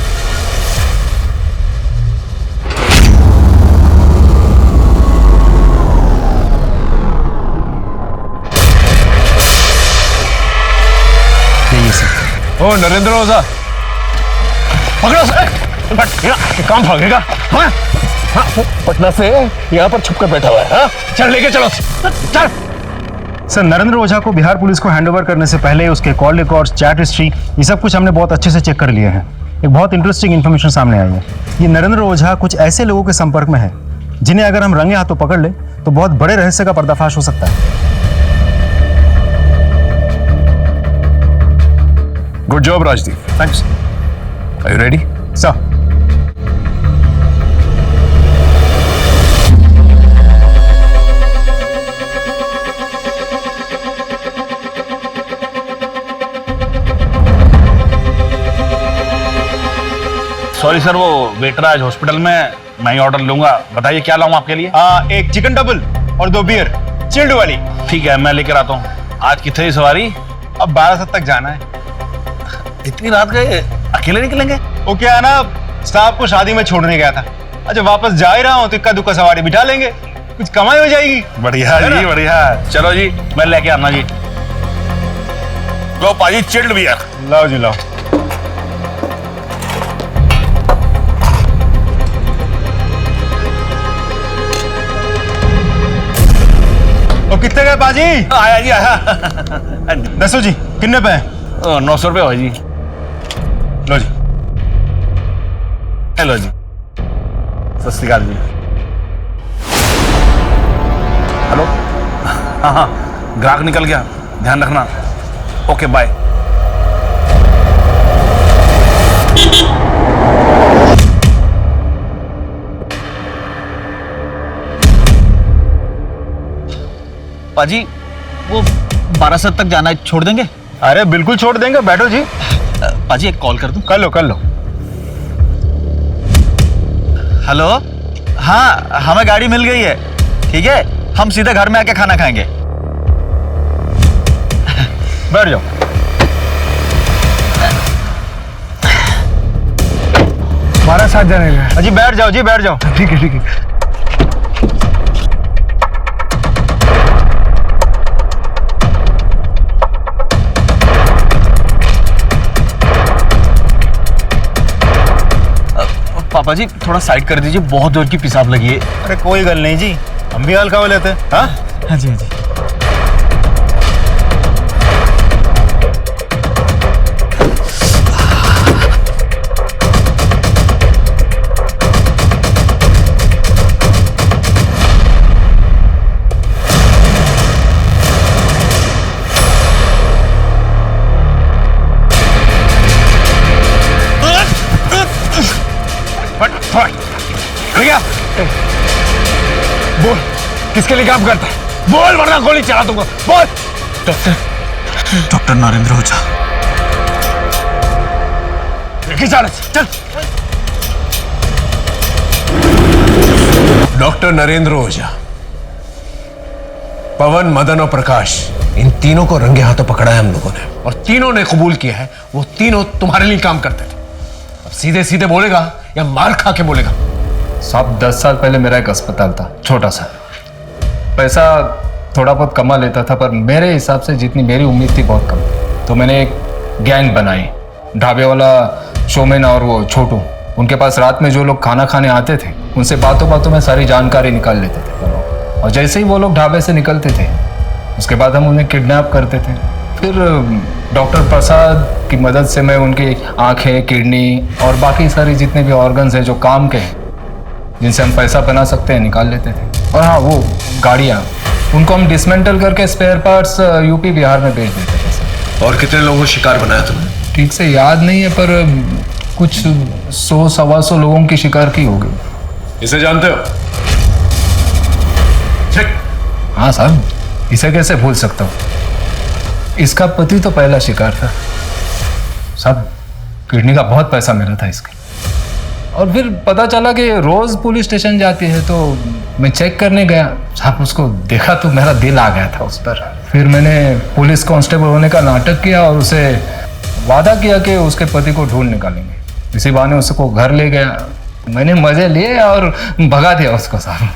ओ नरेंद्र ओझा, पकड़ो सर। काम भागेगा? हाँ? हाँ, पटना से यहाँ पर छुपकर बैठा हुआ है। हाँ? चल लेके चलो, चल। सर नरेंद्र ओझा को बिहार पुलिस को हैंडओवर करने से पहले उसके कॉल रिकॉर्ड्स, चैट हिस्ट्री, ये सब कुछ हमने बहुत अच्छे से चेक कर लिए हैं। एक बहुत इंटरेस्टिंग इन्फॉर्मेशन सामने आई है। ये नरेंद्र ओझा कुछ ऐसे लोगों के संपर्क में है जिन्हें अगर हम रंगे हाथों पकड़ ले तो बहुत बड़े रहस्य का पर्दाफाश हो सकता है। Good job Rajdeep. Thanks. Are you ready? Sir. Sorry sir, वो वेटर आज हॉस्पिटल में, मैं ही ऑर्डर लूंगा। बताइए क्या लाऊं आपके लिए? एक चिकन डबल और 2 बियर चिल्ड वाली। ठीक है, मैं लेकर आता हूँ। आज कितनी सवारी? अब 12 तक जाना है। इतनी रात गए अकेले निकलेंगे? वो क्या है ना, स्टाफ को शादी में छोड़ने गया था। अच्छा वापस जा ही रहा हूँ तो इक्का दुक्का सवारी बिठा लेंगे, कुछ कमाई हो जाएगी। बढ़िया जी, बढ़िया। चलो जी, मैं लेके आना जी। लो पाजी चिल्ड बियर। लाओ जी लाओ। तो कितने गए पाजी? आया जी, आया। दसो जी, कितने पे हैं? 900 रुपये हो जी। लो जी। हेलो जी, सत श्री अकाल जी। हेलो, हाँ हाँ, ग्राहक निकल गया, ध्यान रखना। Okay bye. पाजी वो 12 तक जाना है, छोड़ देंगे? अरे बिल्कुल छोड़ देंगे, बैठो जी। पाजी एक कॉल कर दूं? कर लो कर लो। हेलो, हाँ हमें गाड़ी मिल गई है। ठीक है, हम सीधे घर में आके खाना खाएंगे। बैठ जाओ। हमारा साथ जाने का। जी बैठ जाओ जी, बैठ जाओ। ठीक है ठीक है। पापा जी थोड़ा साइड कर दीजिए, बहुत जोर की पेशाब लगी है। अरे कोई गल नहीं जी, हम भी हल्का हो लेते हैं। हाँ हाँ जी हाँ जी। बोल, किसके लिए काम करता है? बोल वरना गोली चला दूंगा। बोल। डॉक्टर नरेंद्र ओझा। चल। डॉक्टर नरेंद्र ओझा, पवन, मदन और प्रकाश, इन तीनों को रंगे हाथों पकड़ा है हम लोगों ने, और तीनों ने कबूल किया है वो तीनों तुम्हारे लिए काम करते थे। अब सीधे सीधे बोलेगा या मार खा के बोलेगा? साहब 10 साल पहले मेरा एक अस्पताल था, छोटा सा। पैसा थोड़ा बहुत कमा लेता था, पर मेरे हिसाब से जितनी मेरी उम्मीद थी बहुत कम। तो मैंने एक गैंग बनाई, ढाबे वाला शोमैन और वो छोटू। उनके पास रात में जो लोग खाना खाने आते थे, उनसे बातों बातों में सारी जानकारी निकाल लेते थे वो लोग। और जैसे ही वो लोग ढाबे से निकलते थे, उसके बाद हम उन्हें किडनैप करते थे। फिर डॉक्टर प्रसाद की मदद से मैं उनकी आंखें, किडनी और बाकी सारी जितने भी ऑर्गन्स हैं जो काम के हैं, जिनसे हम पैसा बना सकते हैं, निकाल लेते थे। और हाँ, वो गाड़ियाँ, उनको हम डिसमेंटल करके स्पेयर पार्ट्स यूपी बिहार में बेच देते थे। और कितने लोगों को शिकार बनाया तुमने? ठीक से याद नहीं है, पर कुछ 100-125 लोगों की शिकार की होगी। इसे जानते हो? हाँ साहब, इसे कैसे भूल सकता हूँ। इसका पति तो पहला शिकार था साहब। किडनी का बहुत पैसा मिला था इसके। और फिर पता चला कि रोज पुलिस स्टेशन जाती है, तो मैं चेक करने गया साहब। उसको देखा तो मेरा दिल आ गया था उस पर। फिर मैंने पुलिस कांस्टेबल होने का नाटक किया और उसे वादा किया कि उसके पति को ढूंढ निकालेंगे। इसी बहाने उसको घर ले गया, मैंने मजे लिए और भगा दिया उसको साहब।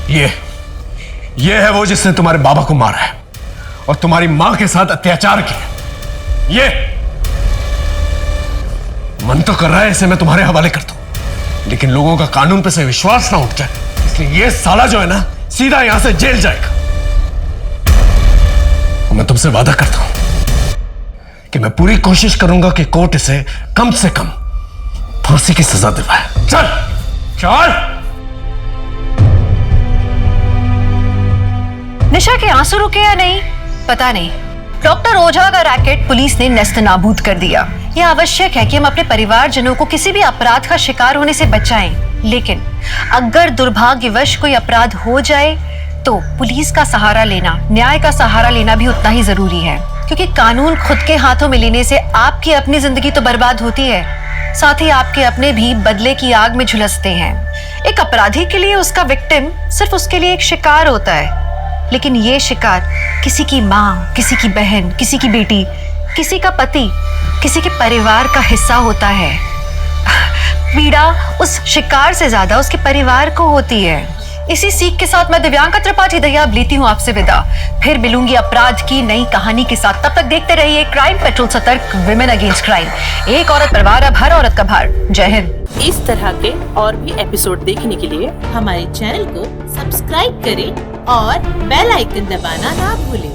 ये है वो जिसने तुम्हारे बाबा को मारा है और तुम्हारी मां के साथ अत्याचार किया। ये मन तो कर रहा है इसे मैं तुम्हारे हवाले कर दूं, लेकिन लोगों का कानून पे से विश्वास ना उठ जाए, इसलिए ये साला जो है ना, सीधा यहां से जेल जाएगा। और मैं तुमसे वादा करता हूं कि मैं पूरी कोशिश करूंगा कि कोर्ट इसे कम से कम फांसी की सजा दिलवाए। चल चल। निशा के आंसू रुके या नहीं पता नहीं, डॉक्टर ओझा का रैकेट पुलिस ने नेस्तनाबूद कर दिया। यह आवश्यक है कि हम अपने परिवारजनों को किसी भी अपराध का शिकार होने से बचाएं, लेकिन अगर दुर्भाग्यवश कोई अपराध हो जाए तो पुलिस का सहारा लेना, न्याय का सहारा लेना भी उतना ही जरूरी है। क्योंकि कानून खुद के हाथों में लेने से आपकी अपनी जिंदगी तो बर्बाद होती है, साथ ही आपके अपने भी बदले की आग में झुलसते हैं। एक अपराधी के लिए उसका विक्टिम सिर्फ उसके लिए एक शिकार होता है, लेकिन ये शिकार किसी की माँ, किसी की बहन, किसी की बेटी, किसी का पति, किसी के परिवार का हिस्सा होता है। पीड़ा उस शिकार से ज्यादा उसके परिवार को होती है। इसी सीख के साथ मैं दिव्यांका त्रिपाठी दहिया अब लेती हूँ आपसे विदा। फिर मिलूंगी अपराध की नई कहानी के साथ। तब तक देखते रहिए क्राइम पेट्रोल, सतर्क, विमेन अगेंस्ट क्राइम। एक औरत परिवार, अब हर औरत का भार। जय हिंद। इस तरह के और भी एपिसोड देखने के लिए हमारे चैनल को सब्सक्राइब करें और बेल आइकन दबाना ना भूलें।